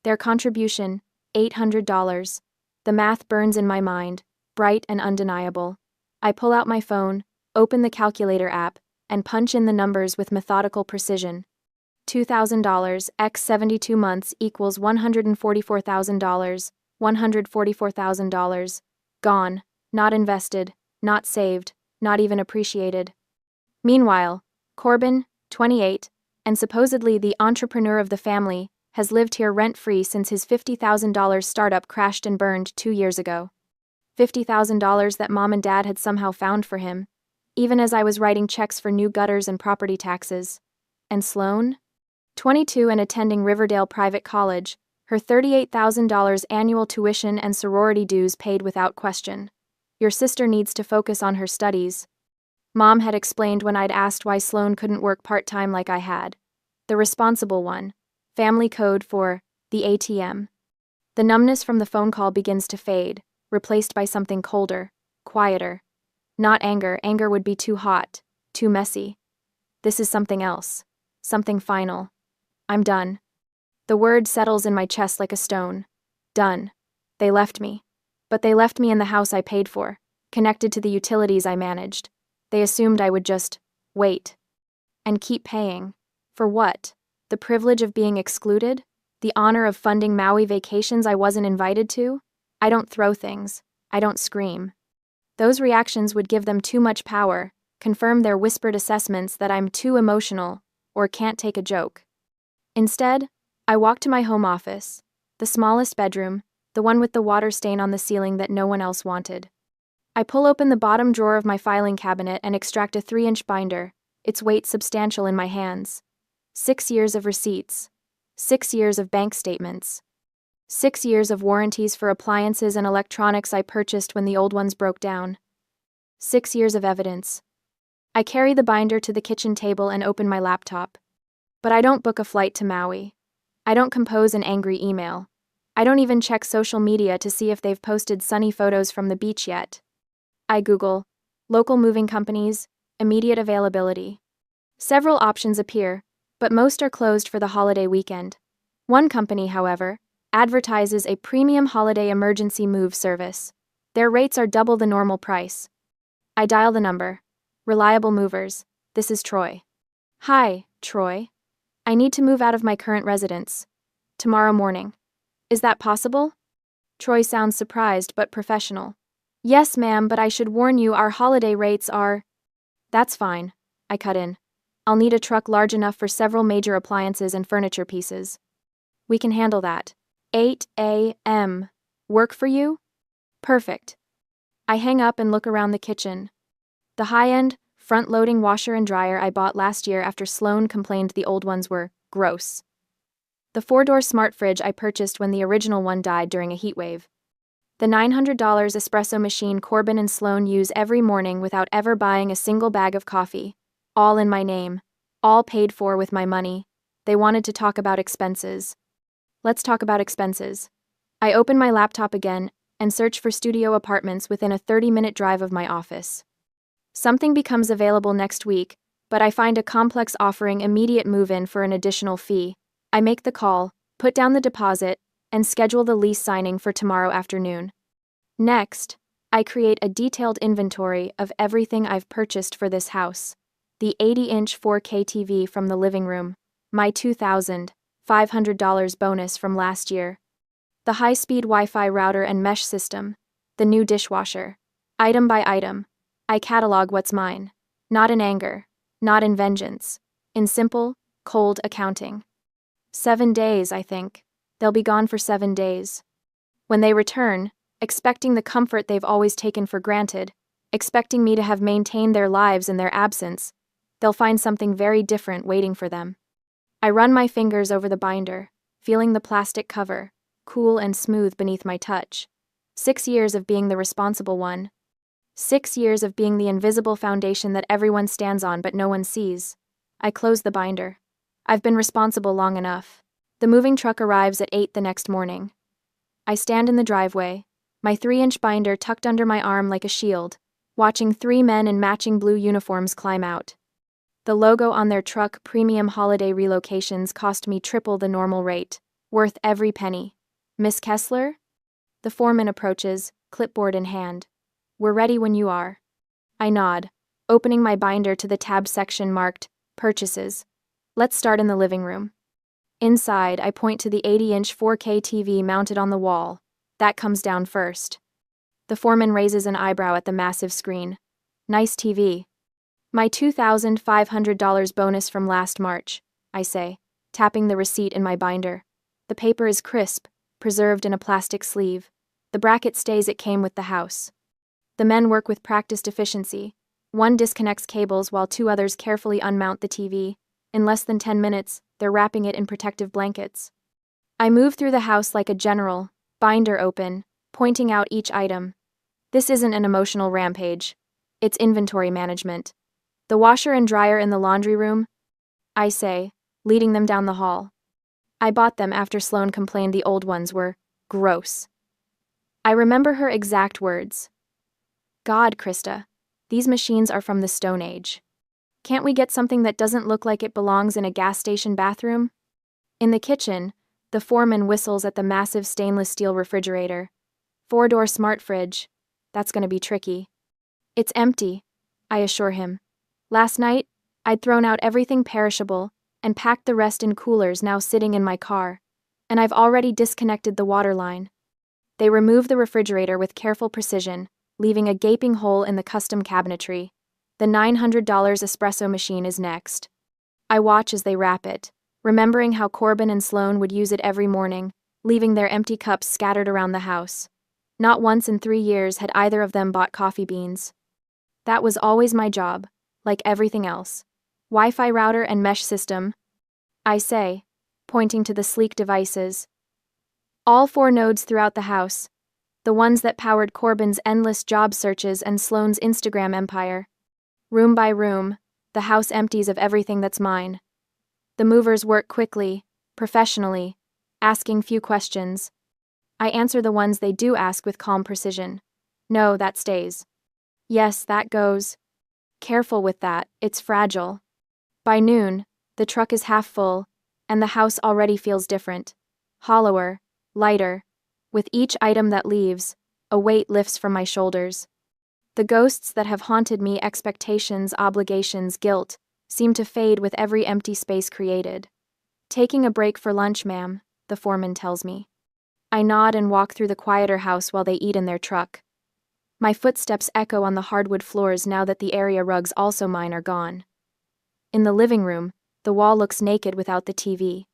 Their contribution, $800. The math burns in my mind, bright and undeniable. I pull out my phone, open the calculator app, and punch in the numbers with methodical precision. $2,000 x 72 months equals $144,000, $144,000. Gone, not invested, not saved, not even appreciated. Meanwhile, Corbin, 28, and supposedly the entrepreneur of the family, has lived here rent-free since his $50,000 startup crashed and burned 2 years ago. $50,000 that Mom and Dad had somehow found for him, even as I was writing checks for new gutters and property taxes. And Sloan? 22 and attending Riverdale Private College, her $38,000 annual tuition and sorority dues paid without question. Your sister needs to focus on her studies. Mom had explained when I'd asked why Sloan couldn't work part-time like I had. The responsible one. Family code for the ATM. The numbness from the phone call begins to fade, replaced by something colder, quieter. Not anger, anger would be too hot, too messy. This is something else. Something final. I'm done. The word settles in my chest like a stone. Done. They left me. But they left me in the house I paid for, connected to the utilities I managed. They assumed I would just wait. And keep paying. For what? The privilege of being excluded? The honor of funding Maui vacations I wasn't invited to? I don't throw things. I don't scream. Those reactions would give them too much power, confirm their whispered assessments that I'm too emotional, or can't take a joke. Instead, I walk to my home office, the smallest bedroom, the one with the water stain on the ceiling that no one else wanted. I pull open the bottom drawer of my filing cabinet and extract a 3-inch binder, its weight substantial in my hands. 6 years of receipts. 6 years of bank statements. 6 years of warranties for appliances and electronics I purchased when the old ones broke down. 6 years of evidence. I carry the binder to the kitchen table and open my laptop. But I don't book a flight to Maui. I don't compose an angry email. I don't even check social media to see if they've posted sunny photos from the beach yet. I Google local moving companies, immediate availability. Several options appear, but most are closed for the holiday weekend. One company, however, advertises a premium holiday emergency move service. Their rates are double the normal price. I dial the number. Reliable movers. This is Troy. Hi, Troy. I need to move out of my current residence. Tomorrow morning. Is that possible? Troy sounds surprised but professional. Yes, ma'am, but I should warn you our holiday rates are… That's fine. I cut in. I'll need a truck large enough for several major appliances and furniture pieces. We can handle that. 8 a.m. Work for you? Perfect. I hang up and look around the kitchen. The high-end, front-loading washer and dryer I bought last year after Sloan complained the old ones were gross. The 4-door smart fridge I purchased when the original one died during a heat wave. The $900 espresso machine Corbin and Sloan use every morning without ever buying a single bag of coffee. All in my name. All paid for with my money. They wanted to talk about expenses. Let's talk about expenses. I open my laptop again and search for studio apartments within a 30-minute drive of my office. Something becomes available next week, but I find a complex offering immediate move-in for an additional fee. I make the call, put down the deposit, and schedule the lease signing for tomorrow afternoon. Next, I create a detailed inventory of everything I've purchased for this house. The 80-inch 4K TV from the living room, my $2,500 bonus from last year, the high-speed Wi-Fi router and mesh system, the new dishwasher. Item by item, I catalog what's mine, not in anger, not in vengeance, in simple, cold accounting. 7 days, I think. They'll be gone for 7 days. When they return, expecting the comfort they've always taken for granted, expecting me to have maintained their lives in their absence, they'll find something very different waiting for them. I run my fingers over the binder, feeling the plastic cover, cool and smooth beneath my touch. 6 years of being the responsible one. 6 years of being the invisible foundation that everyone stands on but no one sees. I close the binder. I've been responsible long enough. The moving truck arrives at 8 the next morning. I stand in the driveway, my 3-inch binder tucked under my arm like a shield, watching 3 men in matching blue uniforms climb out. The logo on their truck premium holiday relocations cost me triple the normal rate, worth every penny. Miss Kessler? The foreman approaches, clipboard in hand. We're ready when you are. I nod, opening my binder to the tab section marked Purchases. Let's start in the living room. Inside, I point to the 80-inch 4K TV mounted on the wall. That comes down first. The foreman raises an eyebrow at the massive screen. Nice TV. My $2,500 bonus from last March, I say, tapping the receipt in my binder. The paper is crisp, preserved in a plastic sleeve. The bracket stays it came with the house. The men work with practiced efficiency. One disconnects cables while 2 others carefully unmount the TV. In less than 10 minutes, they're wrapping it in protective blankets. I move through the house like a general, binder open, pointing out each item. This isn't an emotional rampage. It's inventory management. The washer and dryer in the laundry room, I say, leading them down the hall. I bought them after Sloan complained the old ones were gross. I remember her exact words. God, Krista, these machines are from the Stone Age. Can't we get something that doesn't look like it belongs in a gas station bathroom? In the kitchen, the foreman whistles at the massive stainless steel refrigerator. 4-door smart fridge. That's going to be tricky. It's empty, I assure him. Last night, I'd thrown out everything perishable and packed the rest in coolers now sitting in my car, and I've already disconnected the water line. They remove the refrigerator with careful precision, leaving a gaping hole in the custom cabinetry. The $900 espresso machine is next. I watch as they wrap it, remembering how Corbin and Sloan would use it every morning, leaving their empty cups scattered around the house. Not once in 3 years had either of them bought coffee beans. That was always my job, like everything else. Wi-Fi router and mesh system. I say, pointing to the sleek devices. All 4 nodes throughout the house, the ones that powered Corbin's endless job searches and Sloane's Instagram empire. Room by room, the house empties of everything that's mine. The movers work quickly, professionally, asking few questions. I answer the ones they do ask with calm precision. No, that stays. Yes, that goes. Careful with that, it's fragile. By noon, the truck is half full, and the house already feels different. Hollower, lighter. With each item that leaves, a weight lifts from my shoulders. The ghosts that have haunted me, expectations, obligations, guilt, seem to fade with every empty space created. Taking a break for lunch, ma'am, the foreman tells me. I nod and walk through the quieter house while they eat in their truck. My footsteps echo on the hardwood floors now that the area rugs, also mine, are gone. In the living room, the wall looks naked without the TV.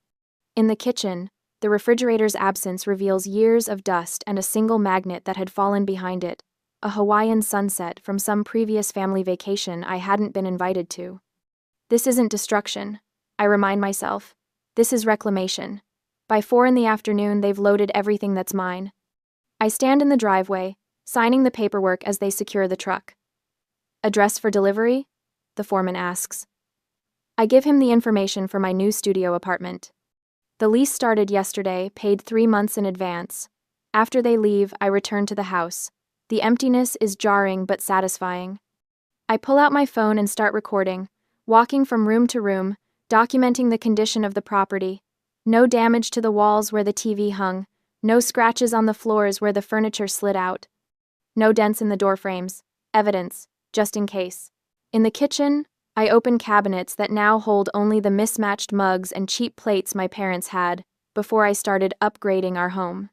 In the kitchen, the refrigerator's absence reveals years of dust and a single magnet that had fallen behind it, a Hawaiian sunset from some previous family vacation I hadn't been invited to. This isn't destruction, I remind myself. This is reclamation. By 4 in the afternoon, they've loaded everything that's mine. I stand in the driveway, signing the paperwork as they secure the truck. Address for delivery? The foreman asks. I give him the information for my new studio apartment. The lease started yesterday, paid 3 months in advance. After they leave, I return to the house. The emptiness is jarring but satisfying. I pull out my phone and start recording, walking from room to room, documenting the condition of the property. No damage to the walls where the TV hung, no scratches on the floors where the furniture slid out. No dents in the door frames. Evidence, just in case. In the kitchen, I open cabinets that now hold only the mismatched mugs and cheap plates my parents had before I started upgrading our home.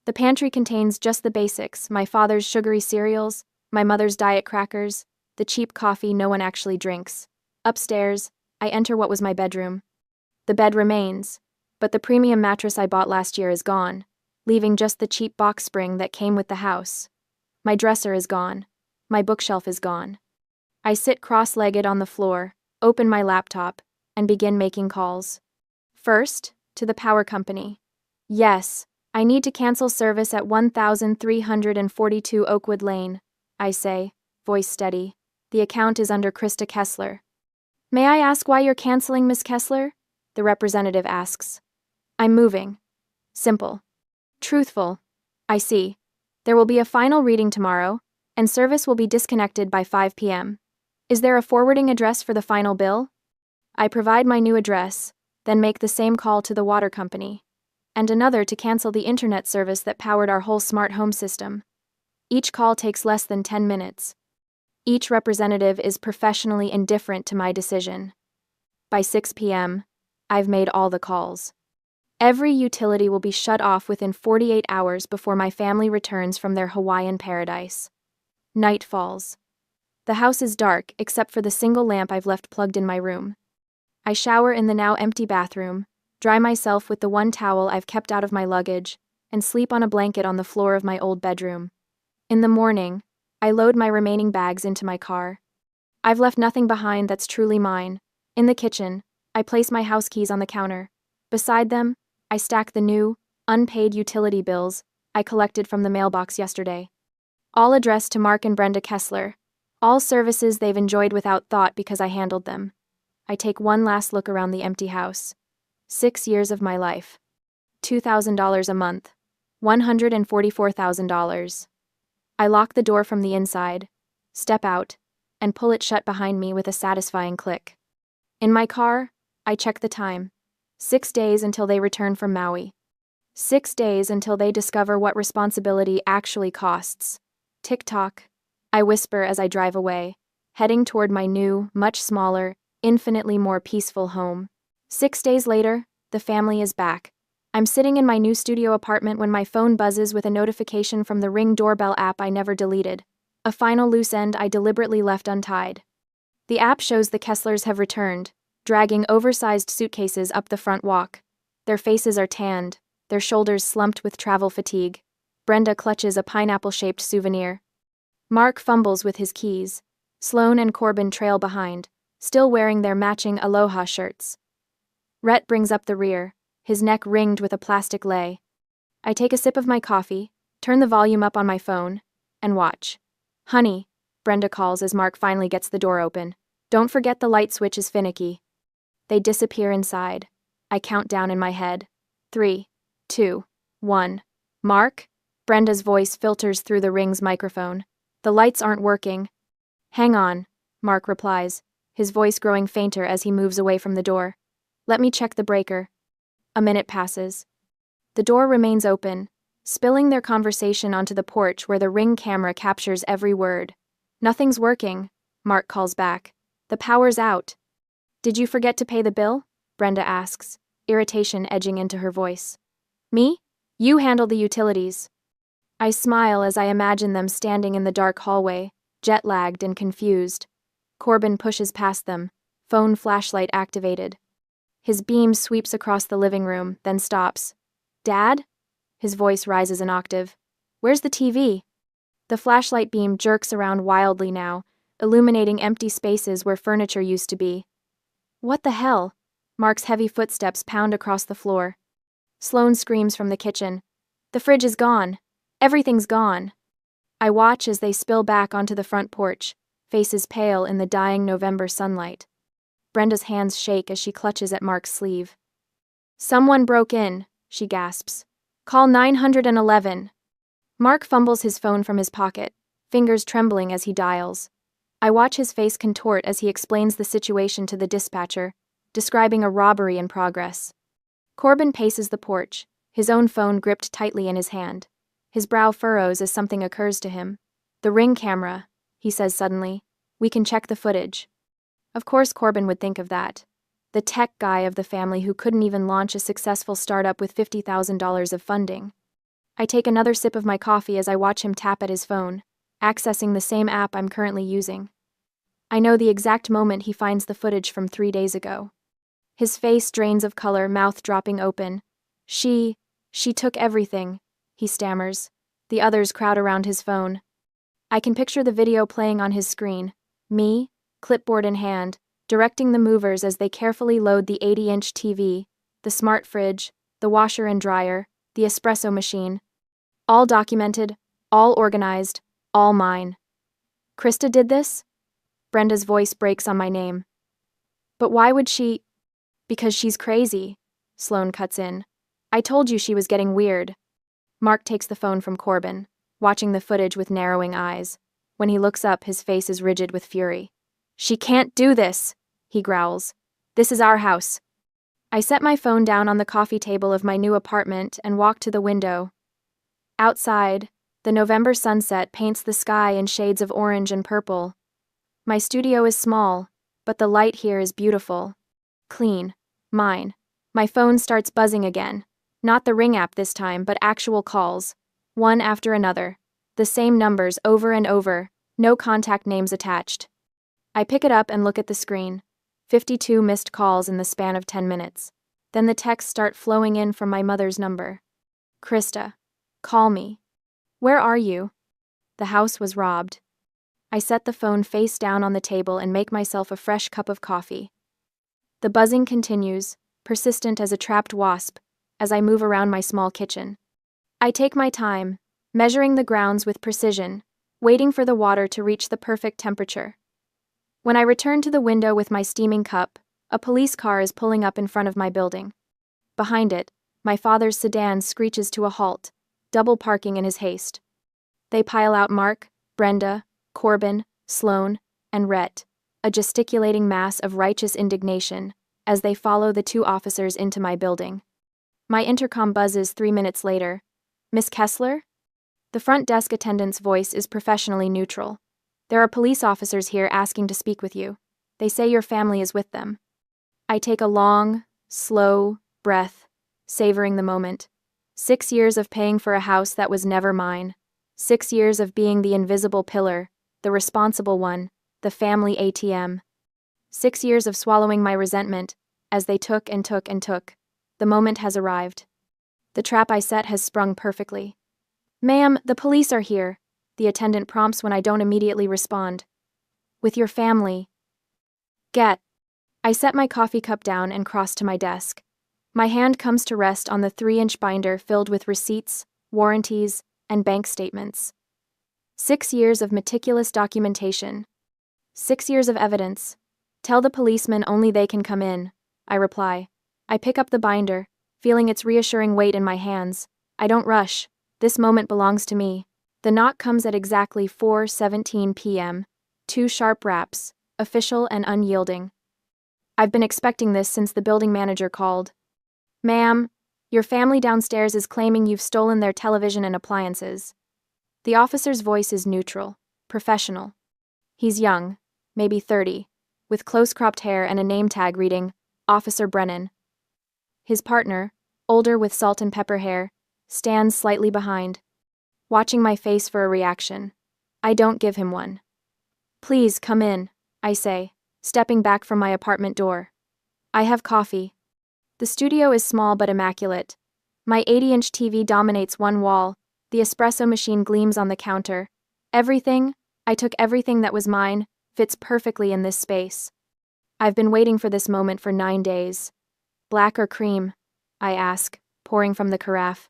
The pantry contains just the basics: my father's sugary cereals, my mother's diet crackers, the cheap coffee no one actually drinks. Upstairs, I enter what was my bedroom. The bed remains, but the premium mattress I bought last year is gone, leaving just the cheap box spring that came with the house. My dresser is gone. My bookshelf is gone. I sit cross-legged on the floor, open my laptop, and begin making calls. First, to the power company. Yes, I need to cancel service at 1342 Oakwood Lane, I say, voice steady. The account is under Krista Kessler. May I ask why you're canceling, Miss Kessler? The representative asks. I'm moving. Simple. Truthful. I see. There will be a final reading tomorrow, and service will be disconnected by 5 p.m. Is there a forwarding address for the final bill? I provide my new address, then make the same call to the water company, and another to cancel the internet service that powered our whole smart home system. Each call takes less than 10 minutes. Each representative is professionally indifferent to my decision. By 6 p.m., I've made all the calls. Every utility will be shut off within 48 hours before my family returns from their Hawaiian paradise. Night falls. The house is dark except for the single lamp I've left plugged in my room. I shower in the now empty bathroom, dry myself with the one towel I've kept out of my luggage, and sleep on a blanket on the floor of my old bedroom. In the morning, I load my remaining bags into my car. I've left nothing behind that's truly mine. In the kitchen, I place my house keys on the counter. Beside them, I stack the new, unpaid utility bills I collected from the mailbox yesterday. All addressed to Mark and Brenda Kessler. All services they've enjoyed without thought because I handled them. I take one last look around the empty house. 6 years of my life. $2,000 a month. $144,000. I lock the door from the inside, step out, and pull it shut behind me with a satisfying click. In my car, I check the time. 6 days until they return from Maui. 6 days until they discover what responsibility actually costs. Tick-tock, I whisper as I drive away, heading toward my new, much smaller, infinitely more peaceful home. 6 days later, the family is back. I'm sitting in my new studio apartment when my phone buzzes with a notification from the Ring doorbell app I never deleted. A final loose end I deliberately left untied. The app shows the Kesslers have returned, dragging oversized suitcases up the front walk. Their faces are tanned, their shoulders slumped with travel fatigue. Brenda clutches a pineapple-shaped souvenir. Mark fumbles with his keys. Sloane and Corbin trail behind, still wearing their matching Aloha shirts. Rhett brings up the rear, his neck ringed with a plastic lei. I take a sip of my coffee, turn the volume up on my phone, and watch. Honey, Brenda calls as Mark finally gets the door open. Don't forget the light switch is finicky. They disappear inside. I count down in my head. 3, 2, 1. Mark? Brenda's voice filters through the Ring's microphone. The lights aren't working. Hang on, Mark replies, his voice growing fainter as he moves away from the door. Let me check the breaker. A minute passes. The door remains open, spilling their conversation onto the porch where the Ring camera captures every word. Nothing's working, Mark calls back. The power's out. Did you forget to pay the bill? Brenda asks, irritation edging into her voice. Me? You handle the utilities. I smile as I imagine them standing in the dark hallway, jet-lagged and confused. Corbin pushes past them, phone flashlight activated. His beam sweeps across the living room, then stops. Dad? His voice rises an octave. Where's the TV? The flashlight beam jerks around wildly now, illuminating empty spaces where furniture used to be. What the hell? Mark's heavy footsteps pound across the floor. Sloane screams from the kitchen. The fridge is gone. Everything's gone. I watch as they spill back onto the front porch, faces pale in the dying November sunlight. Brenda's hands shake as she clutches at Mark's sleeve. Someone broke in, she gasps. Call 911. Mark fumbles his phone from his pocket, fingers trembling as he dials. I watch his face contort as he explains the situation to the dispatcher, describing a robbery in progress. Corbin paces the porch, his own phone gripped tightly in his hand. His brow furrows as something occurs to him. The Ring camera, he says suddenly. We can check the footage. Of course Corbin would think of that. The tech guy of the family who couldn't even launch a successful startup with $50,000 of funding. I take another sip of my coffee as I watch him tap at his phone, accessing the same app I'm currently using. I know the exact moment he finds the footage from 3 days ago. His face drains of color, mouth dropping open. She took everything, he stammers. The others crowd around his phone. I can picture the video playing on his screen. Me, clipboard in hand, directing the movers as they carefully load the 80-inch TV, the smart fridge, the washer and dryer, the espresso machine. All documented, all organized, all mine. Krista did this? Brenda's voice breaks on my name. But why would she? Because she's crazy, Sloane cuts in. I told you she was getting weird. Mark takes the phone from Corbin, watching the footage with narrowing eyes. When he looks up, his face is rigid with fury. She can't do this, he growls. This is our house. I set my phone down on the coffee table of my new apartment and walk to the window. Outside, the November sunset paints the sky in shades of orange and purple. My studio is small, but the light here is beautiful. Clean. Mine. My phone starts buzzing again. Not the Ring app this time, but actual calls. One after another. The same numbers over and over, no contact names attached. I pick it up and look at the screen. 52 missed calls in the span of 10 minutes. Then the texts start flowing in from my mother's number. Krista. Call me. Where are you? The house was robbed. I set the phone face down on the table and make myself a fresh cup of coffee. The buzzing continues, persistent as a trapped wasp, as I move around my small kitchen. I take my time, measuring the grounds with precision, waiting for the water to reach the perfect temperature. When I return to the window with my steaming cup, a police car is pulling up in front of my building. Behind it, my father's sedan screeches to a halt, double parking in his haste. They pile out Mark, Brenda, Corbin, Sloane, and Rhett, a gesticulating mass of righteous indignation, as they follow the 2 officers into my building. My intercom buzzes 3 minutes later. Miss Kessler? The front desk attendant's voice is professionally neutral. There are police officers here asking to speak with you. They say your family is with them. I take a long, slow breath, savoring the moment. 6 years of paying for a house that was never mine. 6 years of being the invisible pillar, the responsible one, the family ATM. 6 years of swallowing my resentment, as they took and took and took. The moment has arrived. The trap I set has sprung perfectly. Ma'am, the police are here, the attendant prompts when I don't immediately respond. With your family. Get. I set my coffee cup down and cross to my desk. My hand comes to rest on the 3-inch binder filled with receipts, warranties, and bank statements. 6 years of meticulous documentation. 6 years of evidence. Tell the policeman only they can come in, I reply. I pick up the binder, feeling its reassuring weight in my hands. I don't rush. This moment belongs to me. The knock comes at exactly 4:17 p.m. 2 sharp raps, official and unyielding. I've been expecting this since the building manager called. Ma'am, your family downstairs is claiming you've stolen their television and appliances. The officer's voice is neutral, professional. He's young, maybe 30, with close-cropped hair and a name tag reading, Officer Brennan. His partner, older with salt and pepper hair, stands slightly behind, watching my face for a reaction. I don't give him one. Please come in, I say, stepping back from my apartment door. I have coffee. The studio is small but immaculate. My 80-inch TV dominates one wall, the espresso machine gleams on the counter. I took everything that was mine, fits perfectly in this space. I've been waiting for this moment for 9 days. Black or cream? I ask, pouring from the carafe.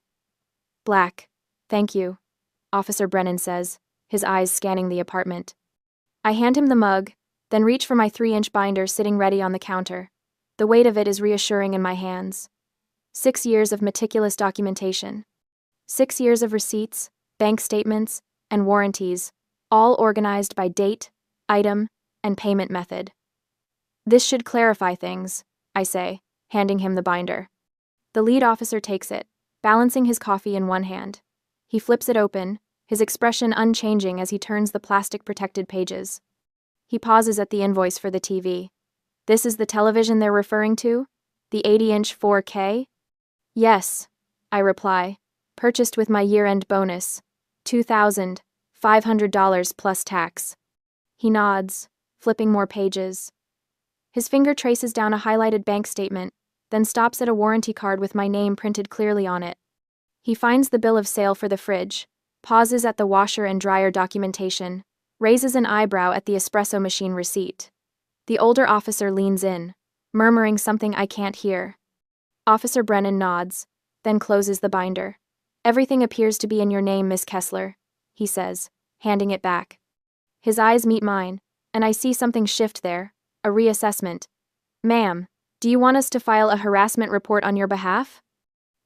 Black. Thank you, Officer Brennan says, his eyes scanning the apartment. I hand him the mug, then reach for my 3-inch binder sitting ready on the counter. The weight of it is reassuring in my hands. 6 years of meticulous documentation. 6 years of receipts, bank statements, and warranties, all organized by date, item, and payment method. This should clarify things, I say, handing him the binder. The lead officer takes it, balancing his coffee in one hand. He flips it open, his expression unchanging as he turns the plastic-protected pages. He pauses at the invoice for the TV. This is the television they're referring to? The 80-inch 4K? Yes, I reply, purchased with my year-end bonus, $2,500 plus tax. He nods, flipping more pages. His finger traces down a highlighted bank statement, then stops at a warranty card with my name printed clearly on it. He finds the bill of sale for the fridge, pauses at the washer and dryer documentation, raises an eyebrow at the espresso machine receipt. The older officer leans in, murmuring something I can't hear. Officer Brennan nods, then closes the binder. Everything appears to be in your name, Miss Kessler, he says, handing it back. His eyes meet mine, and I see something shift there, a reassessment. Ma'am, do you want us to file a harassment report on your behalf?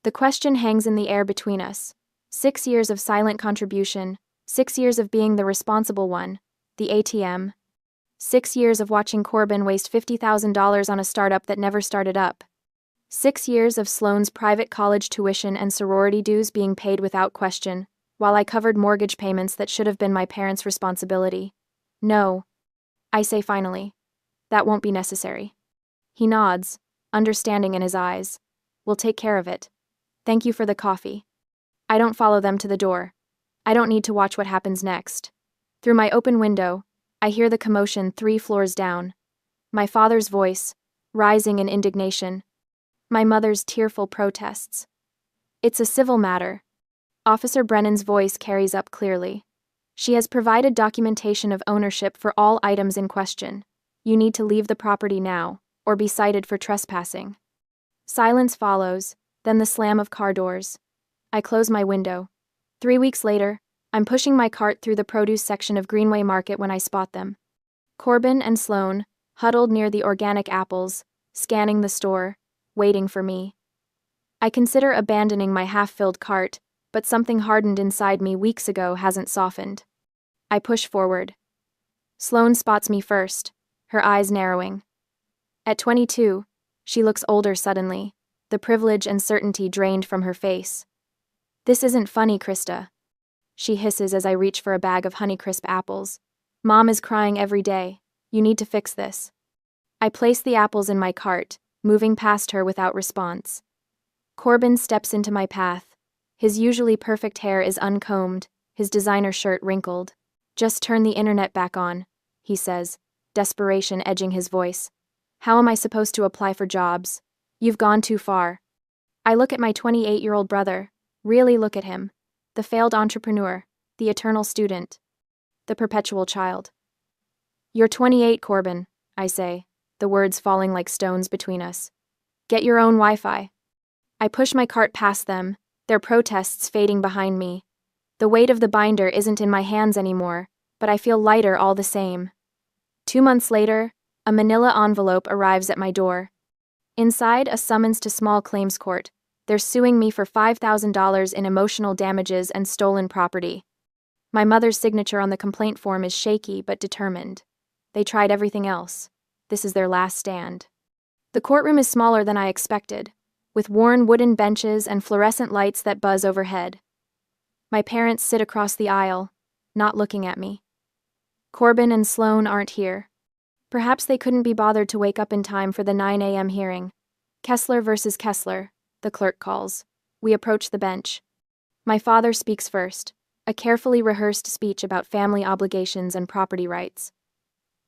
The question hangs in the air between us. 6 years of silent contribution, 6 years of being the responsible one, the ATM. 6 years of watching Corbin waste $50,000 on a startup that never started up. 6 years of Sloane's private college tuition and sorority dues being paid without question, while I covered mortgage payments that should have been my parents' responsibility. No, I say finally. That won't be necessary. He nods, understanding in his eyes. We'll take care of it. Thank you for the coffee. I don't follow them to the door. I don't need to watch what happens next. Through my open window, I hear the commotion 3 floors down. My father's voice, rising in indignation. My mother's tearful protests. It's a civil matter. Officer Brennan's voice carries up clearly. She has provided documentation of ownership for all items in question. You need to leave the property now, or be cited for trespassing. Silence follows, then the slam of car doors. I close my window. 3 weeks later, I'm pushing my cart through the produce section of Greenway Market when I spot them. Corbin and Sloane, huddled near the organic apples, scanning the store, waiting for me. I consider abandoning my half-filled cart, but something hardened inside me weeks ago hasn't softened. I push forward. Sloane spots me first, her eyes narrowing. At 22, she looks older suddenly, the privilege and certainty drained from her face. This isn't funny, Krista. She hisses as I reach for a bag of Honeycrisp apples. Mom is crying every day. You need to fix this. I place the apples in my cart, moving past her without response. Corbin steps into my path. His usually perfect hair is uncombed, his designer shirt wrinkled. Just turn the internet back on, he says, desperation edging his voice. How am I supposed to apply for jobs? You've gone too far. I look at my 28-year-old brother, really look at him. The failed entrepreneur, the eternal student, the perpetual child. You're 28, Corbin, I say, the words falling like stones between us. Get your own Wi-Fi. I push my cart past them, their protests fading behind me. The weight of the binder isn't in my hands anymore, but I feel lighter all the same. 2 months later, a manila envelope arrives at my door. Inside, a summons to small claims court. They're suing me for $5,000 in emotional damages and stolen property. My mother's signature on the complaint form is shaky but determined. They tried everything else. This is their last stand. The courtroom is smaller than I expected, with worn wooden benches and fluorescent lights that buzz overhead. My parents sit across the aisle, not looking at me. Corbin and Sloan aren't here. Perhaps they couldn't be bothered to wake up in time for the 9 a.m. hearing. Kessler versus Kessler, the clerk calls. We approach the bench. My father speaks first, a carefully rehearsed speech about family obligations and property rights.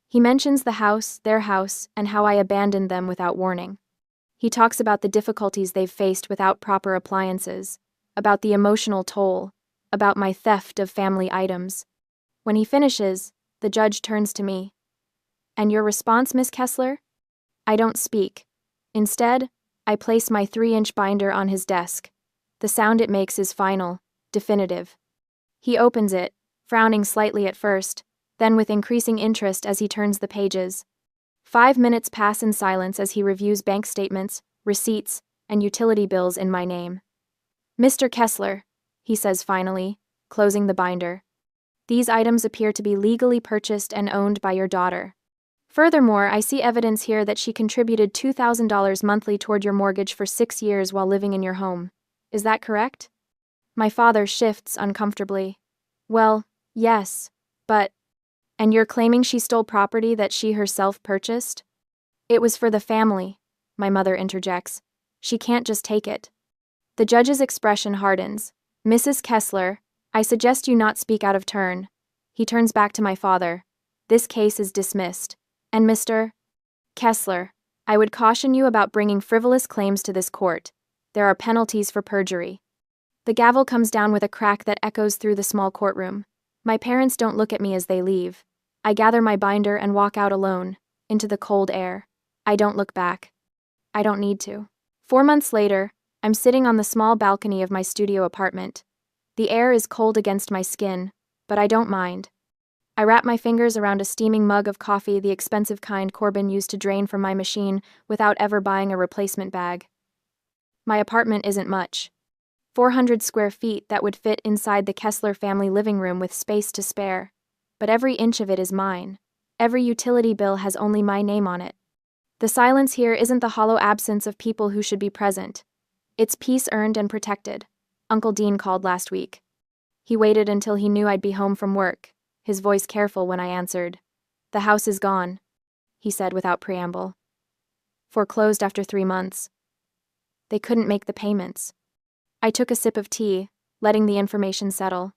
He mentions the house, their house, and how I abandoned them without warning. He talks about the difficulties they've faced without proper appliances, about the emotional toll, about my theft of family items. When he finishes, the judge turns to me. And your response, Miss Kessler? I don't speak. Instead, I place my 3-inch binder on his desk. The sound it makes is final, definitive. He opens it, frowning slightly at first, then with increasing interest as he turns the pages. 5 minutes pass in silence as he reviews bank statements, receipts, and utility bills in my name. Mr. Kessler, he says finally, closing the binder. These items appear to be legally purchased and owned by your daughter. Furthermore, I see evidence here that she contributed $2,000 monthly toward your mortgage for 6 years while living in your home. Is that correct? My father shifts uncomfortably. Well, yes, but... And you're claiming she stole property that she herself purchased? It was for the family, my mother interjects. She can't just take it. The judge's expression hardens. Mrs. Kessler, I suggest you not speak out of turn. He turns back to my father. This case is dismissed. And Mr. Kessler, I would caution you about bringing frivolous claims to this court. There are penalties for perjury. The gavel comes down with a crack that echoes through the small courtroom. My parents don't look at me as they leave. I gather my binder and walk out alone, into the cold air. I don't look back. I don't need to. 4 months later, I'm sitting on the small balcony of my studio apartment. The air is cold against my skin, but I don't mind. I wrap my fingers around a steaming mug of coffee, the expensive kind Corbin used to drain from my machine without ever buying a replacement bag. My apartment isn't much. 400 square feet that would fit inside the Kessler family living room with space to spare. But every inch of it is mine. Every utility bill has only my name on it. The silence here isn't the hollow absence of people who should be present. It's peace earned and protected. Uncle Dean called last week. He waited until he knew I'd be home from work, his voice careful when I answered. The house is gone, he said without preamble. Foreclosed after 3 months. They couldn't make the payments. I took a sip of tea, letting the information settle.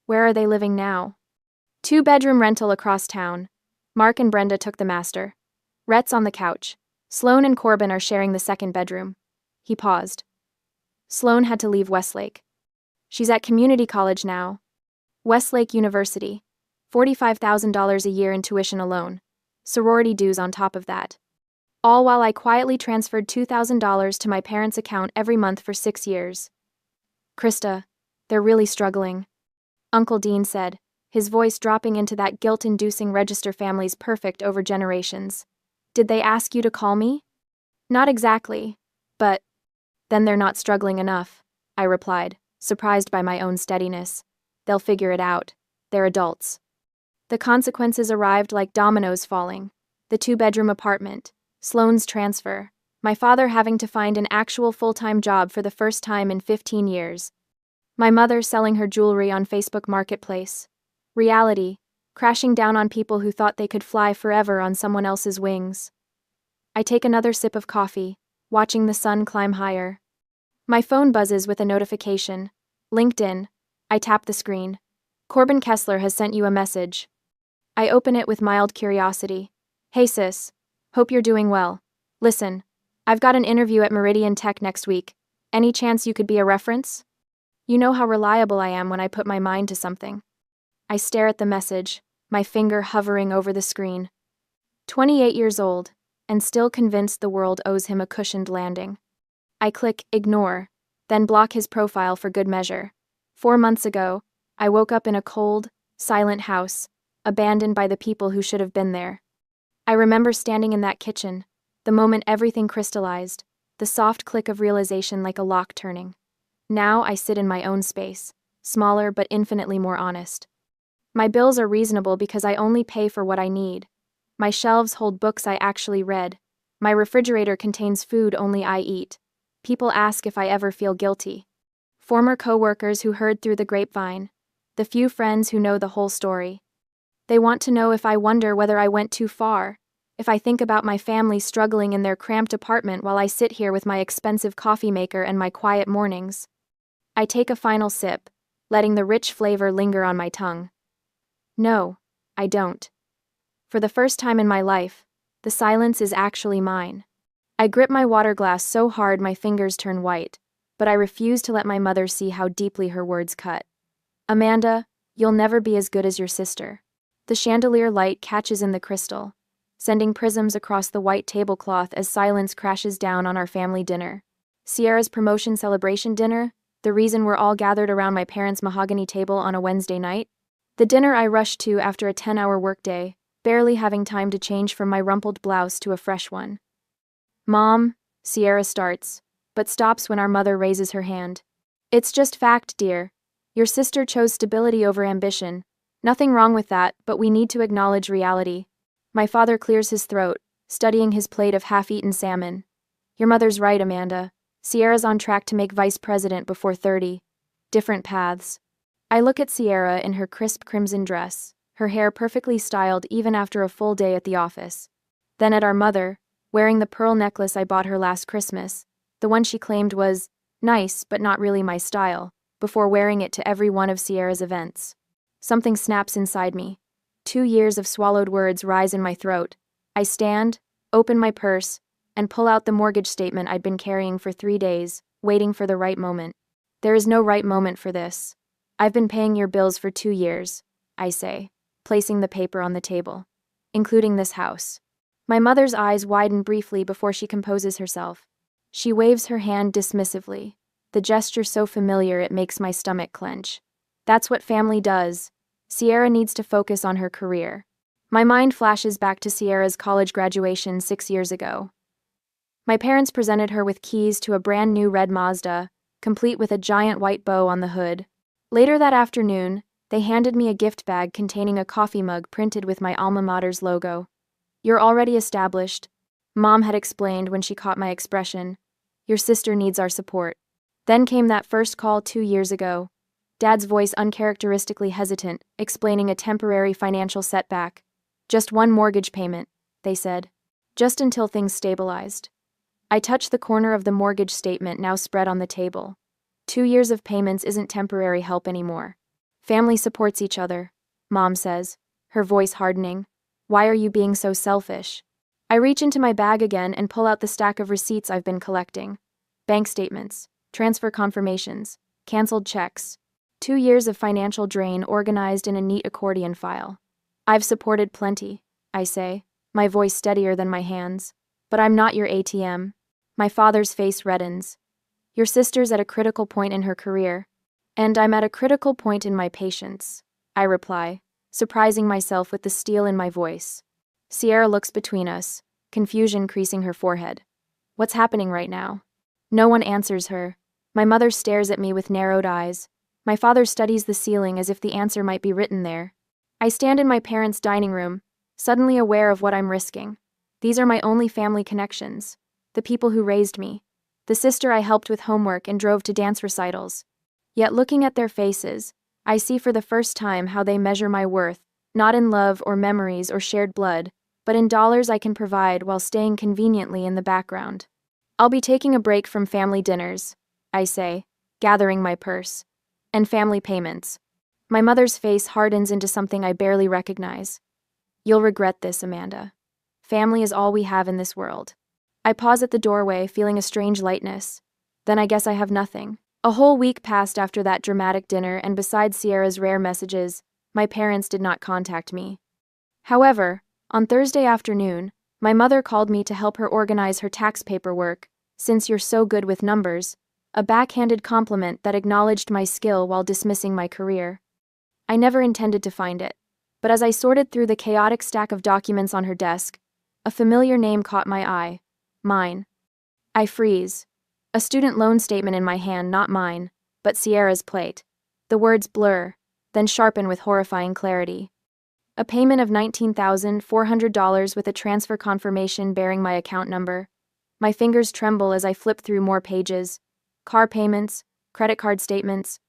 Where are they living now? 2-bedroom rental across town. Mark and Brenda took the master. Rhett's on the couch. Sloan and Corbin are sharing the 2nd bedroom. He paused. Sloan had to leave Westlake. She's at community college now. Westlake University. $45,000 a year in tuition alone. Sorority dues on top of that. All while I quietly transferred $2,000 to my parents' account every month for 6 years. Krista, they're really struggling, Uncle Dean said, his voice dropping into that guilt-inducing register family's perfect over generations. Did they ask you to call me? Not exactly, but... Then they're not struggling enough, I replied, surprised by my own steadiness. They'll figure it out. They're adults. The consequences arrived like dominoes falling. The 2-bedroom apartment, Sloan's transfer, my father having to find an actual full-time job for the first time in 15 years. My mother selling her jewelry on Facebook Marketplace. Reality, crashing down on people who thought they could fly forever on someone else's wings. I take another sip of coffee, watching the sun climb higher. My phone buzzes with a notification. LinkedIn. I tap the screen. Corbin Kessler has sent you a message. I open it with mild curiosity. Hey sis, hope you're doing well. Listen, I've got an interview at Meridian Tech next week. Any chance you could be a reference? You know how reliable I am when I put my mind to something. I stare at the message, my finger hovering over the screen. 28 years old, and still convinced the world owes him a cushioned landing. I click ignore, then block his profile for good measure. 4 months ago, I woke up in a cold, silent house, abandoned by the people who should have been there. I remember standing in that kitchen, the moment everything crystallized, the soft click of realization like a lock turning. Now I sit in my own space, smaller but infinitely more honest. My bills are reasonable because I only pay for what I need. My shelves hold books I actually read. My refrigerator contains food only I eat. People ask if I ever feel guilty. Former coworkers who heard through the grapevine. The few friends who know the whole story. They want to know if I wonder whether I went too far, if I think about my family struggling in their cramped apartment while I sit here with my expensive coffee maker and my quiet mornings. I take a final sip, letting the rich flavor linger on my tongue. No, I don't. For the first time in my life, the silence is actually mine. I grip my water glass so hard my fingers turn white, but I refuse to let my mother see how deeply her words cut. Amanda, you'll never be as good as your sister. The chandelier light catches in the crystal, sending prisms across the white tablecloth as silence crashes down on our family dinner. Sierra's promotion celebration dinner, the reason we're all gathered around my parents' mahogany table on a Wednesday night. The dinner I rushed to after a 10-hour workday, barely having time to change from my rumpled blouse to a fresh one. Mom, Sierra starts, but stops when our mother raises her hand. It's just fact, dear. Your sister chose stability over ambition. Nothing wrong with that, but we need to acknowledge reality. My father clears his throat, studying his plate of half-eaten salmon. Your mother's right, Amanda. Sierra's on track to make vice president before 30. Different paths. I look at Sierra in her crisp crimson dress, her hair perfectly styled even after a full day at the office. Then at our mother, wearing the pearl necklace I bought her last Christmas, the one she claimed was nice but not really my style, before wearing it to every one of Sierra's events. Something snaps inside me. 2 years of swallowed words rise in my throat. I stand, open my purse, and pull out the mortgage statement I'd been carrying for 3 days, waiting for the right moment. There is no right moment for this. I've been paying your bills for 2 years, I say, placing the paper on the table, including this house. My mother's eyes widen briefly before she composes herself. She waves her hand dismissively, the gesture so familiar it makes my stomach clench. That's what family does. Sierra needs to focus on her career. My mind flashes back to Sierra's college graduation 6 years ago. My parents presented her with keys to a brand new red Mazda, complete with a giant white bow on the hood. Later that afternoon, they handed me a gift bag containing a coffee mug printed with my alma mater's logo. You're already established, Mom had explained when she caught my expression. Your sister needs our support. Then came that first call 2 years ago. Dad's voice uncharacteristically hesitant, explaining a temporary financial setback. Just one mortgage payment, they said. Just until things stabilized. I touched the corner of the mortgage statement now spread on the table. 2 years of payments isn't temporary help anymore. Family supports each other, Mom says, her voice hardening. Why are you being so selfish? I reach into my bag again and pull out the stack of receipts I've been collecting. Bank statements, transfer confirmations, canceled checks. 2 years of financial drain organized in a neat accordion file. I've supported plenty, I say, my voice steadier than my hands. But I'm not your ATM. My father's face reddens. Your sister's at a critical point in her career. And I'm at a critical point in my patience, I reply, surprising myself with the steel in my voice. Sierra looks between us, confusion creasing her forehead. What's happening right now? No one answers her. My mother stares at me with narrowed eyes. My father studies the ceiling as if the answer might be written there. I stand in my parents' dining room, suddenly aware of what I'm risking. These are my only family connections. The people who raised me. The sister I helped with homework and drove to dance recitals. Yet looking at their faces, I see for the first time how they measure my worth, not in love or memories or shared blood, but in dollars I can provide while staying conveniently in the background. I'll be taking a break from family dinners, I say, gathering my purse. And family payments. My mother's face hardens into something I barely recognize. You'll regret this, Amanda. Family is all we have in this world. I pause at the doorway, feeling a strange lightness. Then I guess I have nothing. A whole week passed after that dramatic dinner, and besides Sierra's rare messages, my parents did not contact me. However, on Thursday afternoon, My mother called me to help her organize her tax paperwork, since you're so good with numbers, a backhanded compliment that acknowledged my skill while dismissing my career. I never intended to find it, but as I sorted through the chaotic stack of documents on her desk, a familiar name caught my eye. Mine. I freeze. A student loan statement in my hand, not mine, but Sierra's plate. The words blur, then sharpen with horrifying clarity. A payment of $19,400 with a transfer confirmation bearing my account number. My fingers tremble as I flip through more pages. Car payments, credit card statements.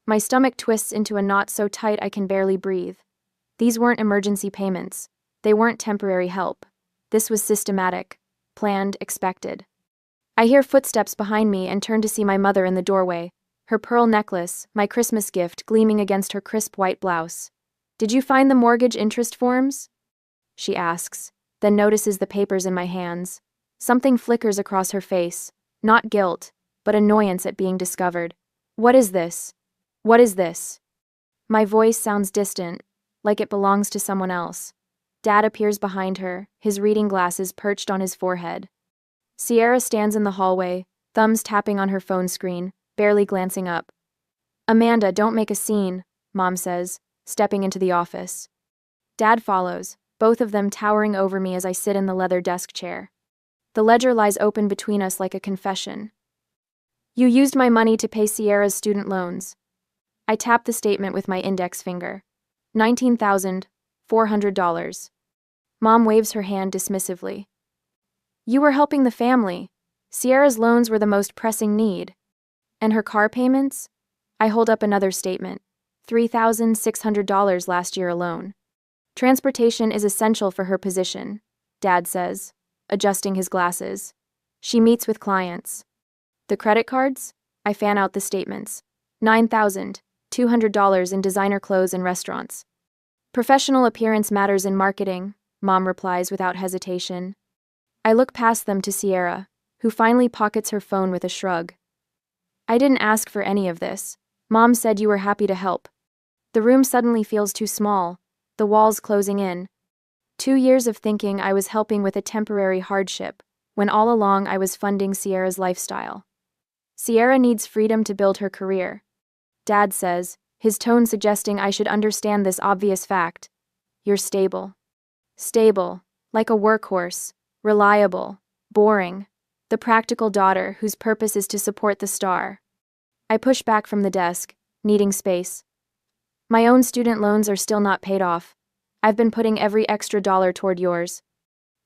My stomach twists into a knot so tight I can barely breathe. These weren't emergency payments. They weren't temporary help. This was systematic, planned, expected. I hear footsteps behind me and turn to see my mother in the doorway, her pearl necklace, my Christmas gift, gleaming against her crisp white blouse. "Did you find the mortgage interest forms?" she asks, then notices the papers in my hands. Something flickers across her face, not guilt, but annoyance at being discovered. "What is this? What is this?" My voice sounds distant, like it belongs to someone else. Dad appears behind her, his reading glasses perched on his forehead. Sierra stands in the hallway, thumbs tapping on her phone screen, barely glancing up. "Amanda, don't make a scene," Mom says, stepping into the office. Dad follows, both of them towering over me as I sit in the leather desk chair. The ledger lies open between us like a confession. "You used my money to pay Sierra's student loans." I tap the statement with my index finger. $19,400. Mom waves her hand dismissively. "You were helping the family. Sierra's loans were the most pressing need. And her car payments?" I hold up another statement. $3,600 last year alone. "Transportation is essential for her position," Dad says, adjusting his glasses. "She meets with clients." "The credit cards?" I fan out the statements. $9,200 in designer clothes and restaurants. "Professional appearance matters in marketing," Mom replies without hesitation. I look past them to Sierra, who finally pockets her phone with a shrug. "I didn't ask for any of this. Mom said you were happy to help." The room suddenly feels too small, the walls closing in. 2 years of thinking I was helping with a temporary hardship, when all along I was funding Sierra's lifestyle. Sierra needs freedom to build her career. Dad says, his tone suggesting I should understand this obvious fact. "You're stable." Stable, like a workhorse, reliable, boring, the practical daughter whose purpose is to support the star. I push back from the desk, needing space. "My own student loans are still not paid off. I've been putting every extra dollar toward yours."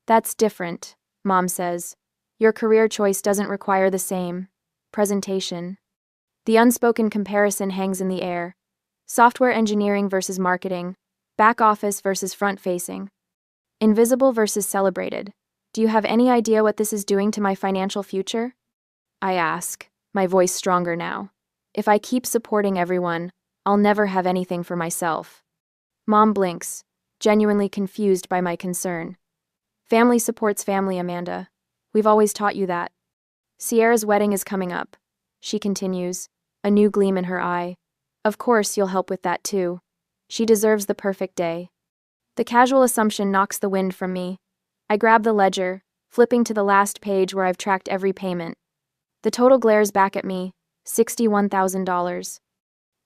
"That's different," Mom says. "Your career choice doesn't require the same presentation." The unspoken comparison hangs in the air. Software engineering versus marketing, back office versus front-facing. Invisible versus celebrated. "Do you have any idea what this is doing to my financial future?" I ask, my voice stronger now. "If I keep supporting everyone, I'll never have anything for myself." Mom blinks, genuinely confused by my concern. "Family supports family, Amanda. We've always taught you that." "Sierra's wedding is coming up," she continues, a new gleam in her eye. "Of course you'll help with that too. She deserves the perfect day." The casual assumption knocks the wind from me. I grab the ledger, flipping to the last page where I've tracked every payment. The total glares back at me, $61,000.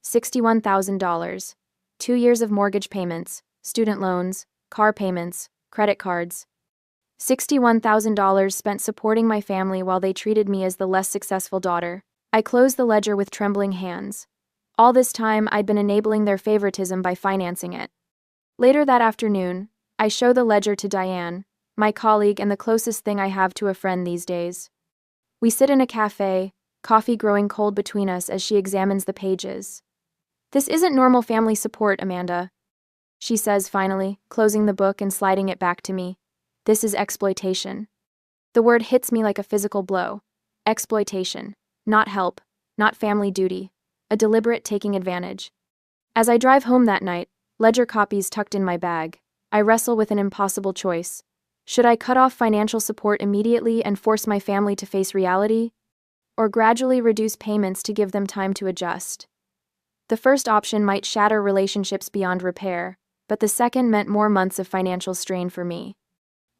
$61,000. 2 years of mortgage payments, student loans, car payments, credit cards. $61,000 spent supporting my family while they treated me as the less successful daughter. I closed the ledger with trembling hands. All this time, I'd been enabling their favoritism by financing it. Later that afternoon, I show the ledger to Diane, my colleague and the closest thing I have to a friend these days. We sit in a cafe, coffee growing cold between us as she examines the pages. "This isn't normal family support, Amanda," she says finally, closing the book and sliding it back to me. "This is exploitation." The word hits me like a physical blow. Exploitation. Not help, not family duty. A deliberate taking advantage. As I drive home that night, ledger copies tucked in my bag, I wrestle with an impossible choice. Should I cut off financial support immediately and force my family to face reality? Or gradually reduce payments to give them time to adjust? The first option might shatter relationships beyond repair, but the second meant more months of financial strain for me.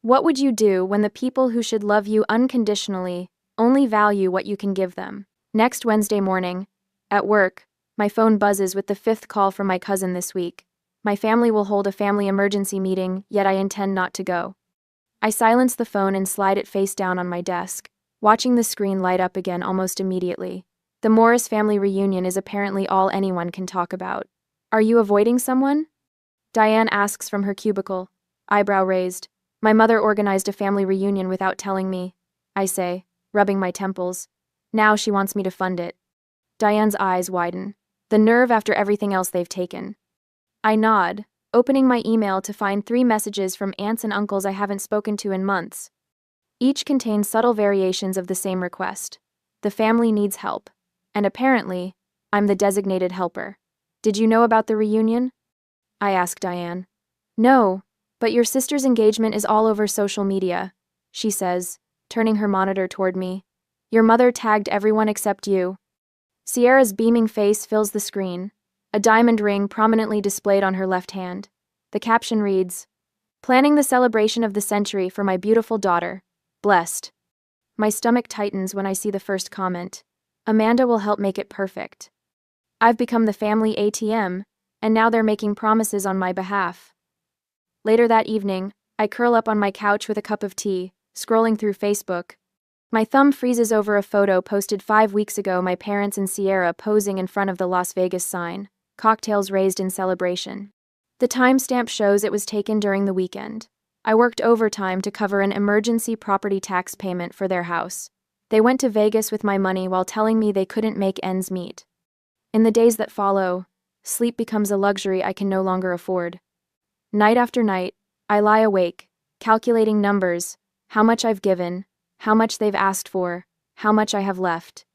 What would you do when the people who should love you unconditionally only value what you can give them? Next Wednesday morning, at work, my phone buzzes with the 5th call from my cousin this week. My family will hold a family emergency meeting, yet I intend not to go. I silence the phone and slide it face down on my desk, watching the screen light up again almost immediately. The Morris family reunion is apparently all anyone can talk about. Are you avoiding someone? Diane asks from her cubicle, eyebrow raised. My mother organized a family reunion without telling me, I say, rubbing my temples. Now she wants me to fund it. Diane's eyes widen. The nerve after everything else they've taken. I nod, opening my email to find 3 messages from aunts and uncles I haven't spoken to in months. Each contains subtle variations of the same request. The family needs help. And apparently, I'm the designated helper. Did you know about the reunion? I ask Diane. No, but your sister's engagement is all over social media, she says, turning her monitor toward me. Your mother tagged everyone except you. Sierra's beaming face fills the screen, a diamond ring prominently displayed on her left hand. The caption reads, "Planning the celebration of the century for my beautiful daughter. Blessed." My stomach tightens when I see the first comment. Amanda will help make it perfect. I've become the family ATM, and now they're making promises on my behalf. Later that evening, I curl up on my couch with a cup of tea, scrolling through Facebook. My thumb freezes over a photo posted 5 weeks ago, my parents and Sierra posing in front of the Las Vegas sign, cocktails raised in celebration. The timestamp shows it was taken during the weekend. I worked overtime to cover an emergency property tax payment for their house. They went to Vegas with my money while telling me they couldn't make ends meet. In the days that follow, sleep becomes a luxury I can no longer afford. Night after night, I lie awake, calculating numbers, how much I've given, how much they've asked for, how much I have left.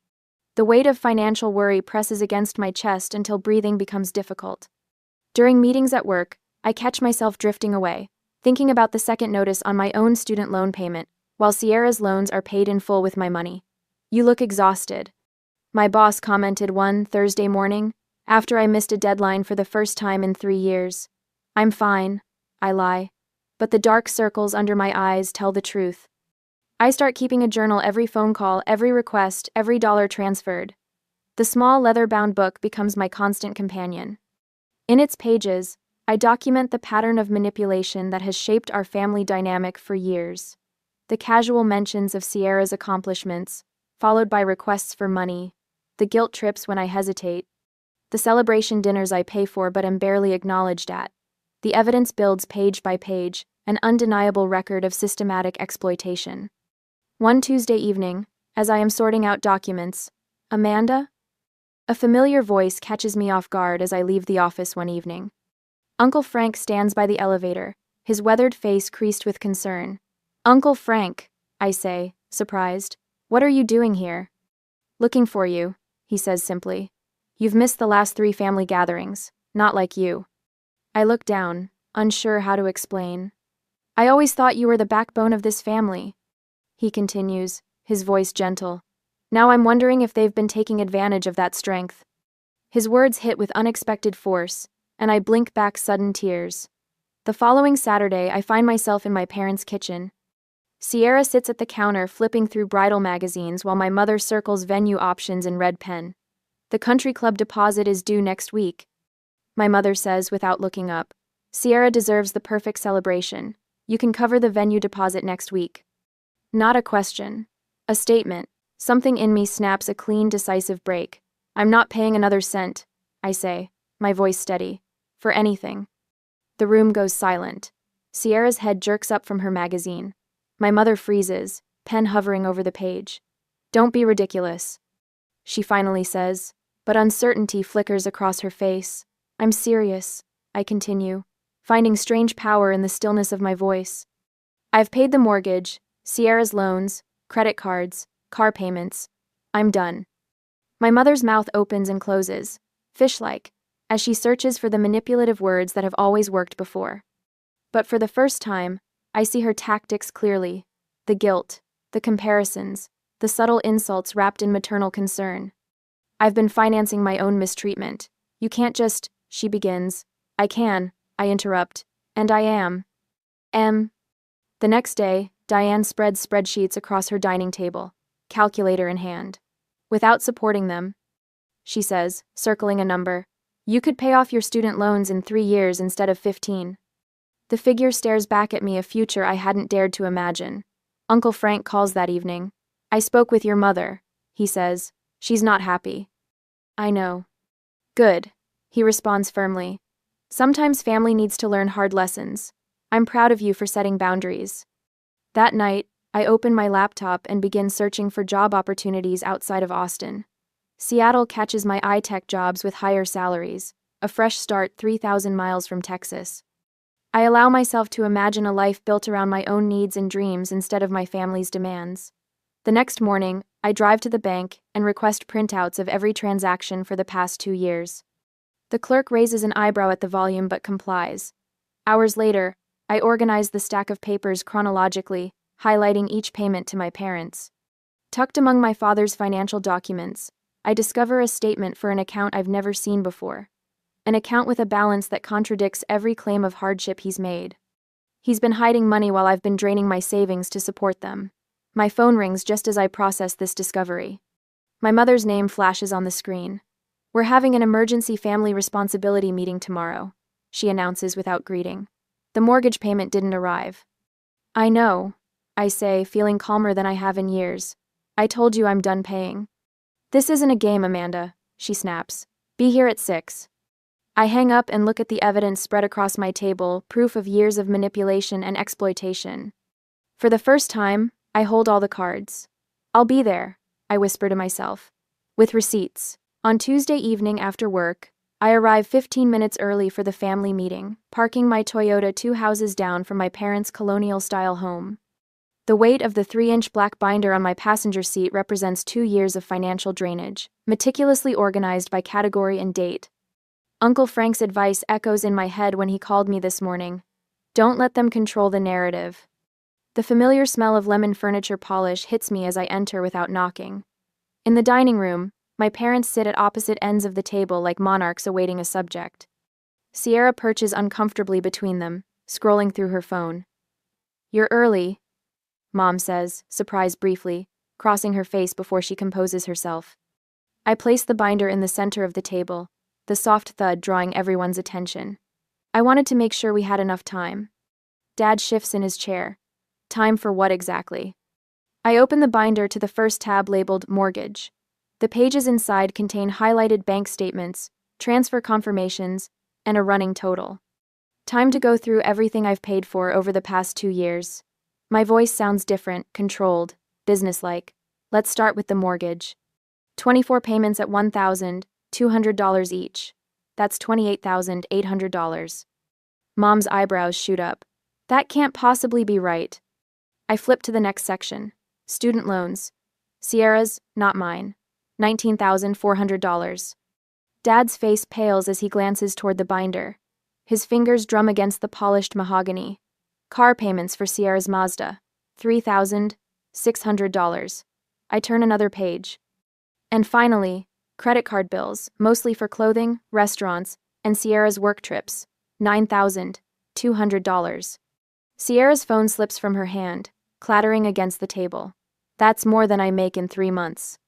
The weight of financial worry presses against my chest until breathing becomes difficult. During meetings at work, I catch myself drifting away, thinking about the second notice on my own student loan payment, while Sierra's loans are paid in full with my money. You look exhausted. My boss commented one Thursday morning, after I missed a deadline for the first time in 3 years. I'm fine, I lie, but the dark circles under my eyes tell the truth. I start keeping a journal every phone call, every request, every dollar transferred. The small leather-bound book becomes my constant companion. In its pages, I document the pattern of manipulation that has shaped our family dynamic for years. The casual mentions of Sierra's accomplishments, followed by requests for money, the guilt trips when I hesitate, the celebration dinners I pay for but am barely acknowledged at. The evidence builds page by page, an undeniable record of systematic exploitation. One Tuesday evening, as I am sorting out documents, Amanda? A familiar voice catches me off guard as I leave the office one evening. Uncle Frank stands by the elevator, his weathered face creased with concern. Uncle Frank, I say, surprised. What are you doing here? Looking for you, he says simply. You've missed the last 3 family gatherings, not like you. I look down, unsure how to explain. I always thought you were the backbone of this family, he continues, his voice gentle. Now I'm wondering if they've been taking advantage of that strength. His words hit with unexpected force, and I blink back sudden tears. The following Saturday, I find myself in my parents' kitchen. Sierra sits at the counter flipping through bridal magazines while my mother circles venue options in red pen. The country club deposit is due next week. My mother says without looking up. Sierra deserves the perfect celebration. You can cover the venue deposit next week. Not a question. A statement. Something in me snaps a clean, decisive break. I'm not paying another cent, I say, my voice steady. For anything. The room goes silent. Sierra's head jerks up from her magazine. My mother freezes, pen hovering over the page. Don't be ridiculous, she finally says, but uncertainty flickers across her face. I'm serious, I continue, finding strange power in the stillness of my voice. I've paid the mortgage, Sierra's loans, credit cards, car payments. I'm done. My mother's mouth opens and closes, fish-like, as she searches for the manipulative words that have always worked before. But for the first time, I see her tactics clearly. The guilt, the comparisons, the subtle insults wrapped in maternal concern. I've been financing my own mistreatment. You can't just, she begins. I can, I interrupt, and I am. The next day, Diane spreads spreadsheets across her dining table, calculator in hand. Without supporting them, she says, circling a number, you could pay off your student loans in 3 years instead of 15. The figure stares back at me, a future I hadn't dared to imagine. Uncle Frank calls that evening. I spoke with your mother, he says. She's not happy. I know. Good, he responds firmly. Sometimes family needs to learn hard lessons. I'm proud of you for setting boundaries. That night, I open my laptop and begin searching for job opportunities outside of Austin. Seattle catches my eye-tech jobs with higher salaries, a fresh start 3,000 miles from Texas. I allow myself to imagine a life built around my own needs and dreams instead of my family's demands. The next morning, I drive to the bank and request printouts of every transaction for the past 2 years. The clerk raises an eyebrow at the volume but complies. Hours later, I organize the stack of papers chronologically, highlighting each payment to my parents. Tucked among my father's financial documents, I discover a statement for an account I've never seen before. An account with a balance that contradicts every claim of hardship he's made. He's been hiding money while I've been draining my savings to support them. My phone rings just as I process this discovery. My mother's name flashes on the screen. We're having an emergency family responsibility meeting tomorrow, she announces without greeting. The mortgage payment didn't arrive. I know, I say, feeling calmer than I have in years. I told you I'm done paying. This isn't a game, Amanda, she snaps. Be here at 6. I hang up and look at the evidence spread across my table, proof of years of manipulation and exploitation. For the first time, I hold all the cards. I'll be there, I whisper to myself. With receipts. On Tuesday evening after work, I arrive 15 minutes early for the family meeting, parking my Toyota 2 houses down from my parents' colonial-style home. The weight of the 3-inch black binder on my passenger seat represents 2 years of financial drainage, meticulously organized by category and date. Uncle Frank's advice echoes in my head when he called me this morning. Don't let them control the narrative. The familiar smell of lemon furniture polish hits me as I enter without knocking. In the dining room, my parents sit at opposite ends of the table like monarchs awaiting a subject. Sierra perches uncomfortably between them, scrolling through her phone. You're early, Mom says, surprised briefly, crossing her face before she composes herself. I place the binder in the center of the table, the soft thud drawing everyone's attention. I wanted to make sure we had enough time. Dad shifts in his chair. Time for what exactly? I open the binder to the first tab labeled Mortgage. The pages inside contain highlighted bank statements, transfer confirmations, and a running total. Time to go through everything I've paid for over the past 2 years. My voice sounds different, controlled, businesslike. Let's start with the mortgage. 24 payments at $1,200 each. That's $28,800. Mom's eyebrows shoot up. That can't possibly be right. I flip to the next section. Student loans. Sierra's, not mine. $19,400. Dad's face pales as he glances toward the binder. His fingers drum against the polished mahogany. Car payments for Sierra's Mazda. $3,600. I turn another page. And finally, credit card bills, mostly for clothing, restaurants, and Sierra's work trips. $9,200. Sierra's phone slips from her hand, clattering against the table. That's more than I make in 3 months.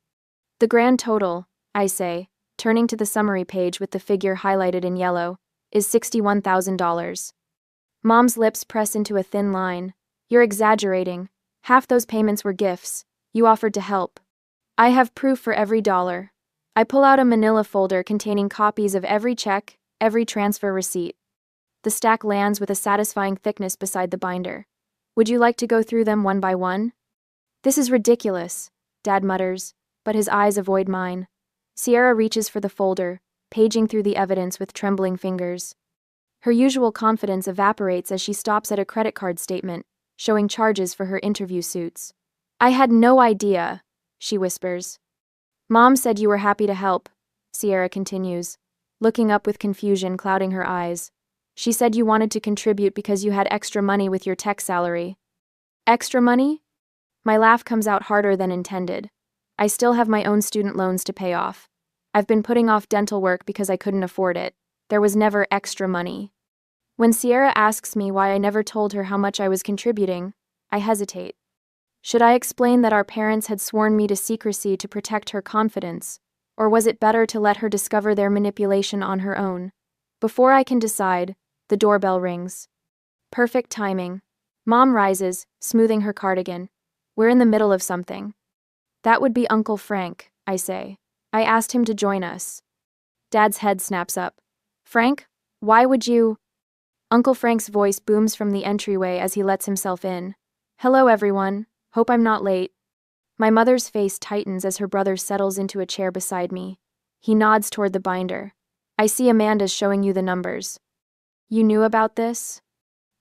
The grand total, I say, turning to the summary page with the figure highlighted in yellow, is $61,000. Mom's lips press into a thin line. You're exaggerating. Half those payments were gifts. You offered to help. I have proof for every dollar. I pull out a manila folder containing copies of every check, every transfer receipt. The stack lands with a satisfying thickness beside the binder. Would you like to go through them one by one? This is ridiculous, Dad mutters, but his eyes avoid mine. Sierra reaches for the folder, paging through the evidence with trembling fingers. Her usual confidence evaporates as she stops at a credit card statement, showing charges for her interview suits. I had no idea, she whispers. Mom said you were happy to help, Sierra continues, looking up with confusion clouding her eyes. She said you wanted to contribute because you had extra money with your tech salary. Extra money? My laugh comes out harder than intended. I still have my own student loans to pay off. I've been putting off dental work because I couldn't afford it. There was never extra money. When Sierra asks me why I never told her how much I was contributing, I hesitate. Should I explain that our parents had sworn me to secrecy to protect her confidence, or was it better to let her discover their manipulation on her own? Before I can decide, the doorbell rings. Perfect timing. Mom rises, smoothing her cardigan. We're in the middle of something. That would be Uncle Frank, I say. I asked him to join us. Dad's head snaps up. Frank, why would you? Uncle Frank's voice booms from the entryway as he lets himself in. Hello, everyone. Hope I'm not late. My mother's face tightens as her brother settles into a chair beside me. He nods toward the binder. I see Amanda's showing you the numbers. You knew about this?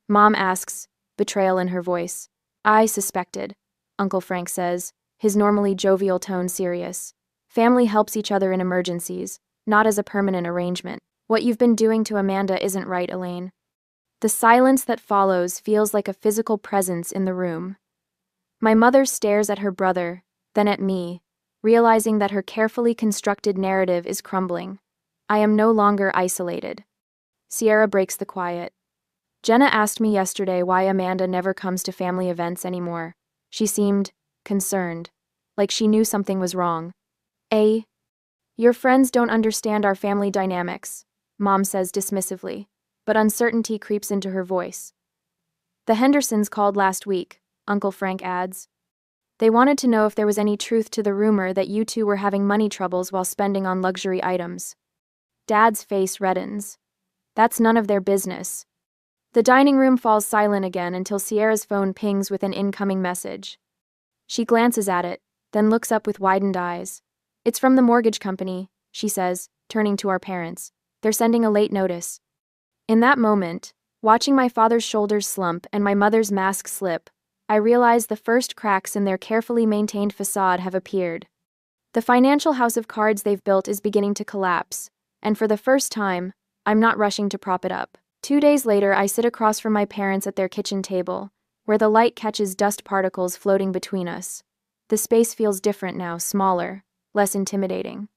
Mom asks, betrayal in her voice. I suspected, Uncle Frank says, his normally jovial tone serious. Family helps each other in emergencies, not as a permanent arrangement. What you've been doing to Amanda isn't right, Elaine. The silence that follows feels like a physical presence in the room. My mother stares at her brother, then at me, realizing that her carefully constructed narrative is crumbling. I am no longer isolated. Sierra breaks the quiet. Jenna asked me yesterday why Amanda never comes to family events anymore. She seemed concerned, like she knew something was wrong. Your friends don't understand our family dynamics, Mom says dismissively, but uncertainty creeps into her voice. The Hendersons called last week, Uncle Frank adds. They wanted to know if there was any truth to the rumor that you two were having money troubles while spending on luxury items. Dad's face reddens. That's none of their business. The dining room falls silent again until Sierra's phone pings with an incoming message. She glances at it, then looks up with widened eyes. It's from the mortgage company, she says, turning to our parents. They're sending a late notice. In that moment, watching my father's shoulders slump and my mother's mask slip, I realize the first cracks in their carefully maintained facade have appeared. The financial house of cards they've built is beginning to collapse, and for the first time, I'm not rushing to prop it up. 2 days later, I sit across from my parents at their kitchen table, where the light catches dust particles floating between us. The space feels different now, smaller, less intimidating.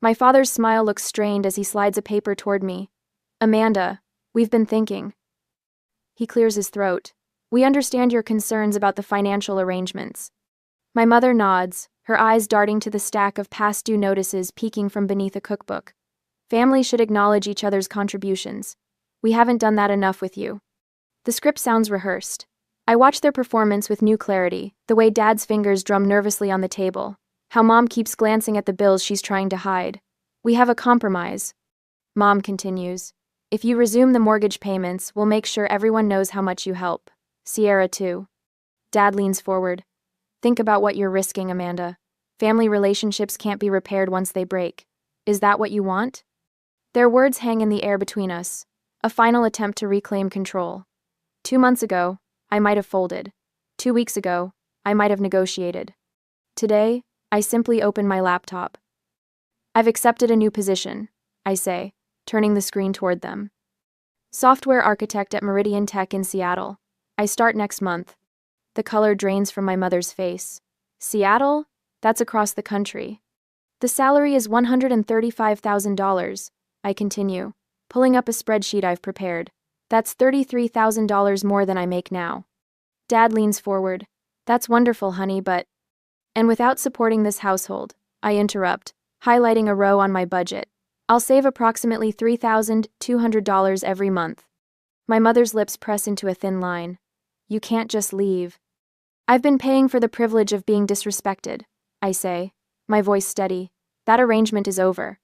My father's smile looks strained as he slides a paper toward me. Amanda, we've been thinking. He clears his throat. We understand your concerns about the financial arrangements. My mother nods, her eyes darting to the stack of past due notices peeking from beneath a cookbook. Families should acknowledge each other's contributions. We haven't done that enough with you. The script sounds rehearsed. I watch their performance with new clarity, the way Dad's fingers drum nervously on the table, how Mom keeps glancing at the bills she's trying to hide. We have a compromise. Mom continues. If you resume the mortgage payments, we'll make sure everyone knows how much you help. Sierra, too. Dad leans forward. Think about what you're risking, Amanda. Family relationships can't be repaired once they break. Is that what you want? Their words hang in the air between us, a final attempt to reclaim control. 2 months ago, I might have folded. 2 weeks ago, I might have negotiated. Today, I simply open my laptop. I've accepted a new position, I say, turning the screen toward them. Software architect at Meridian Tech in Seattle. I start next month. The color drains from my mother's face. Seattle? That's across the country. The salary is $135,000, I continue, pulling up a spreadsheet I've prepared. That's $33,000 more than I make now. Dad leans forward. That's wonderful, honey, but... And without supporting this household, I interrupt, highlighting a row on my budget. I'll save approximately $3,200 every month. My mother's lips press into a thin line. You can't just leave. I've been paying for the privilege of being disrespected, I say, my voice steady. That arrangement is over.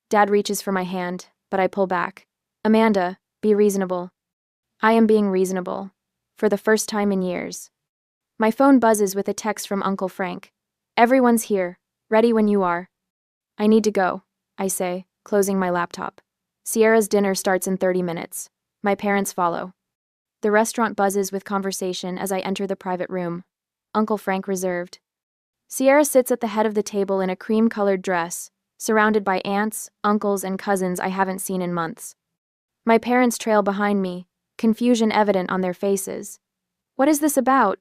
Dad reaches for my hand, but I pull back. Amanda, be reasonable. I am being reasonable. For the first time in years. My phone buzzes with a text from Uncle Frank. Everyone's here, ready when you are. I need to go, I say, closing my laptop. Sierra's dinner starts in 30 minutes. My parents follow. The restaurant buzzes with conversation as I enter the private room. Uncle Frank reserved. Sierra sits at the head of the table in a cream-colored dress, surrounded by aunts, uncles, and cousins I haven't seen in months. My parents trail behind me, confusion evident on their faces. What is this about?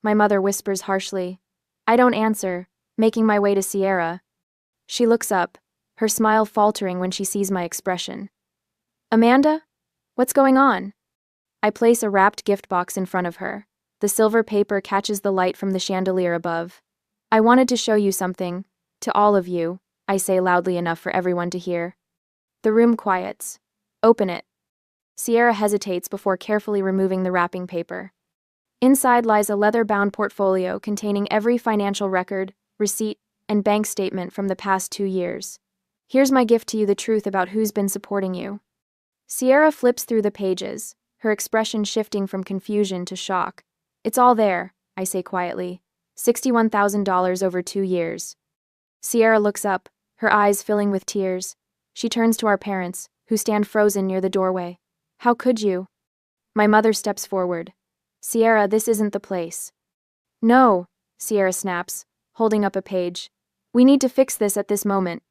My mother whispers harshly. I don't answer, making my way to Sierra. She looks up, her smile faltering when she sees my expression. Amanda? What's going on? I place a wrapped gift box in front of her. The silver paper catches the light from the chandelier above. I wanted to show you something. To all of you, I say loudly enough for everyone to hear. The room quiets. Open it. Sierra hesitates before carefully removing the wrapping paper. Inside lies a leather-bound portfolio containing every financial record, receipt, and bank statement from the past 2 years. Here's my gift to you, the truth about who's been supporting you. Sierra flips through the pages, her expression shifting from confusion to shock. It's all there, I say quietly. $61,000 over 2 years. Sierra looks up, her eyes filling with tears. She turns to our parents, who stand frozen near the doorway. How could you? My mother steps forward. Sierra, this isn't the place. No, Sierra snaps, holding up a page. We need to fix this at this moment.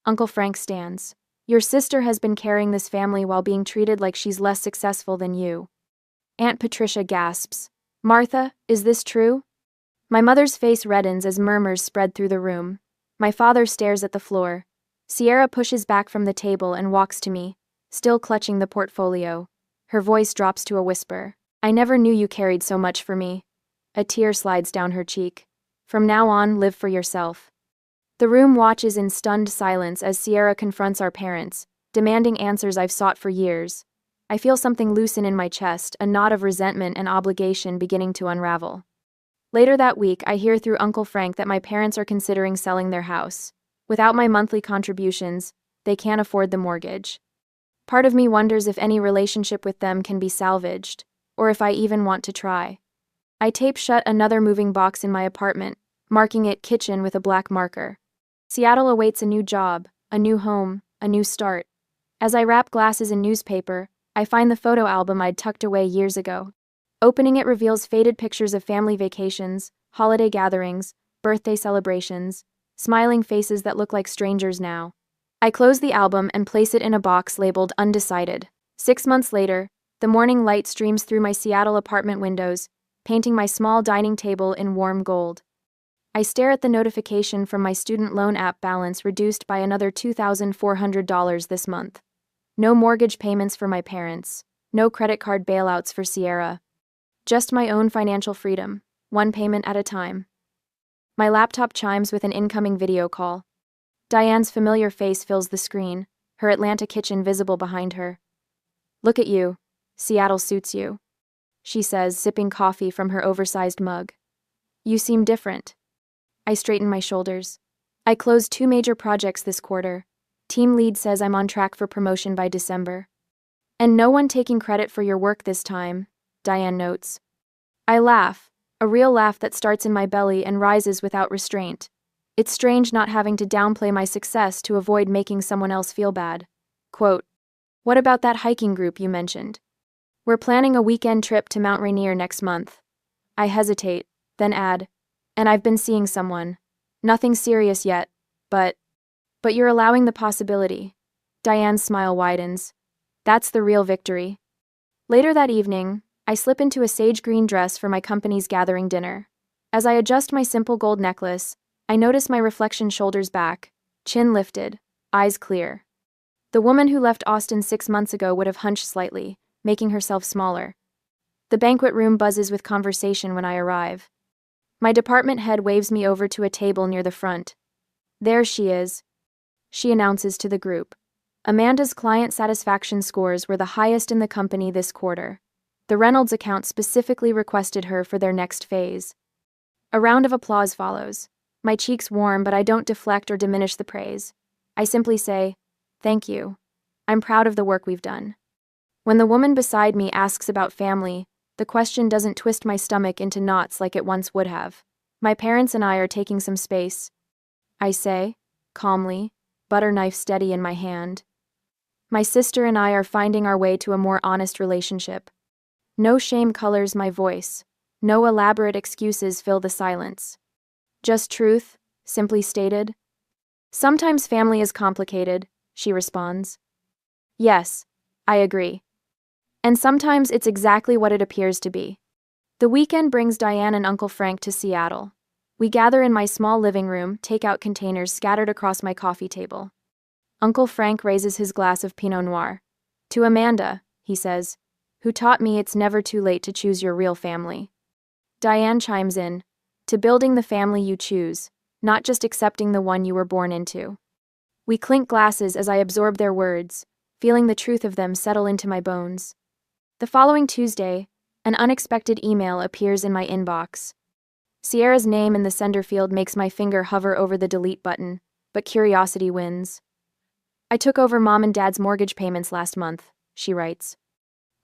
Uncle Frank stands. Your sister has been carrying this family while being treated like she's less successful than you. Aunt Patricia gasps. Martha, is this true? My mother's face reddens as murmurs spread through the room. My father stares at the floor. Sierra pushes back from the table and walks to me, still clutching the portfolio. Her voice drops to a whisper. I never knew you cared so much for me. A tear slides down her cheek. From now on, live for yourself. The room watches in stunned silence as Sierra confronts our parents, demanding answers I've sought for years. I feel something loosen in my chest, a knot of resentment and obligation beginning to unravel. Later that week, I hear through Uncle Frank that my parents are considering selling their house. Without my monthly contributions, they can't afford the mortgage. Part of me wonders if any relationship with them can be salvaged, or if I even want to try. I tape shut another moving box in my apartment, marking it kitchen with a black marker. Seattle awaits a new job, a new home, a new start. As I wrap glasses in newspaper, I find the photo album I'd tucked away years ago. Opening it reveals faded pictures of family vacations, holiday gatherings, birthday celebrations, smiling faces that look like strangers now. I close the album and place it in a box labeled Undecided. 6 months later, the morning light streams through my Seattle apartment windows, painting my small dining table in warm gold. I stare at the notification from my student loan app balance reduced by another $2,400 this month. No mortgage payments for my parents, no credit card bailouts for Sierra. Just my own financial freedom, one payment at a time. My laptop chimes with an incoming video call. Diane's familiar face fills the screen, her Atlanta kitchen visible behind her. Look at you. Seattle suits you, she says, sipping coffee from her oversized mug. You seem different. I straighten my shoulders. I closed 2 major projects this quarter. Team lead says I'm on track for promotion by December. And no one taking credit for your work this time, Diane notes. I laugh, a real laugh that starts in my belly and rises without restraint. It's strange not having to downplay my success to avoid making someone else feel bad. Quote, what about that hiking group you mentioned? We're planning a weekend trip to Mount Rainier next month. I hesitate, then add, and I've been seeing someone. Nothing serious yet, but you're allowing the possibility. Diane's smile widens. That's the real victory. Later that evening, I slip into a sage green dress for my company's gathering dinner. As I adjust my simple gold necklace, I notice my reflection shoulders back, chin lifted, eyes clear. The woman who left Austin 6 months ago would have hunched slightly, making herself smaller. The banquet room buzzes with conversation when I arrive. My department head waves me over to a table near the front. There she is, she announces to the group. Amanda's client satisfaction scores were the highest in the company this quarter. The Reynolds account specifically requested her for their next phase. A round of applause follows. My cheeks warm, but I don't deflect or diminish the praise. I simply say, thank you. I'm proud of the work we've done. When the woman beside me asks about family, the question doesn't twist my stomach into knots like it once would have. My parents and I are taking some space, I say, calmly, butter knife steady in my hand. My sister and I are finding our way to a more honest relationship. No shame colors my voice. No elaborate excuses fill the silence. Just truth, simply stated. Sometimes family is complicated, she responds. Yes, I agree. And sometimes it's exactly what it appears to be. The weekend brings Diane and Uncle Frank to Seattle. We gather in my small living room, takeout containers scattered across my coffee table. Uncle Frank raises his glass of Pinot Noir. To Amanda, he says, who taught me it's never too late to choose your real family. Diane chimes in, to building the family you choose, not just accepting the one you were born into. We clink glasses as I absorb their words, feeling the truth of them settle into my bones. The following Tuesday, an unexpected email appears in my inbox. Sierra's name in the sender field makes my finger hover over the delete button, but curiosity wins. I took over Mom and Dad's mortgage payments last month, she writes.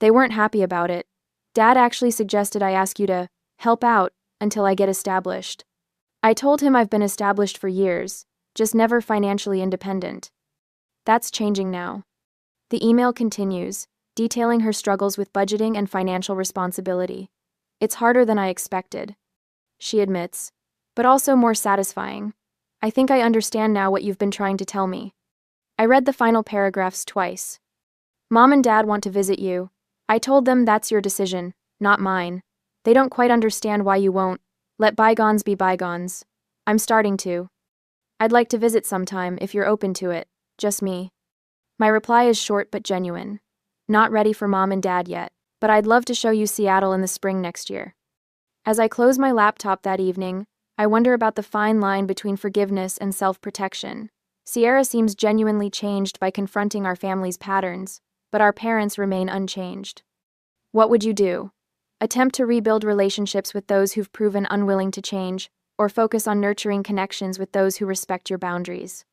They weren't happy about it. Dad actually suggested I ask you to help out until I get established. I told him I've been established for years, just never financially independent. That's changing now. The email continues, detailing her struggles with budgeting and financial responsibility. It's harder than I expected, she admits, but also more satisfying. I think I understand now what you've been trying to tell me. I read the final paragraphs twice. Mom and Dad want to visit you. I told them that's your decision, not mine. They don't quite understand why you won't. Let bygones be bygones. I'm starting to. I'd like to visit sometime if you're open to it, just me. My reply is short but genuine. Not ready for Mom and Dad yet, but I'd love to show you Seattle in the spring next year. As I close my laptop that evening, I wonder about the fine line between forgiveness and self-protection. Sierra seems genuinely changed by confronting our family's patterns, but our parents remain unchanged. What would you do? Attempt to rebuild relationships with those who've proven unwilling to change, or focus on nurturing connections with those who respect your boundaries?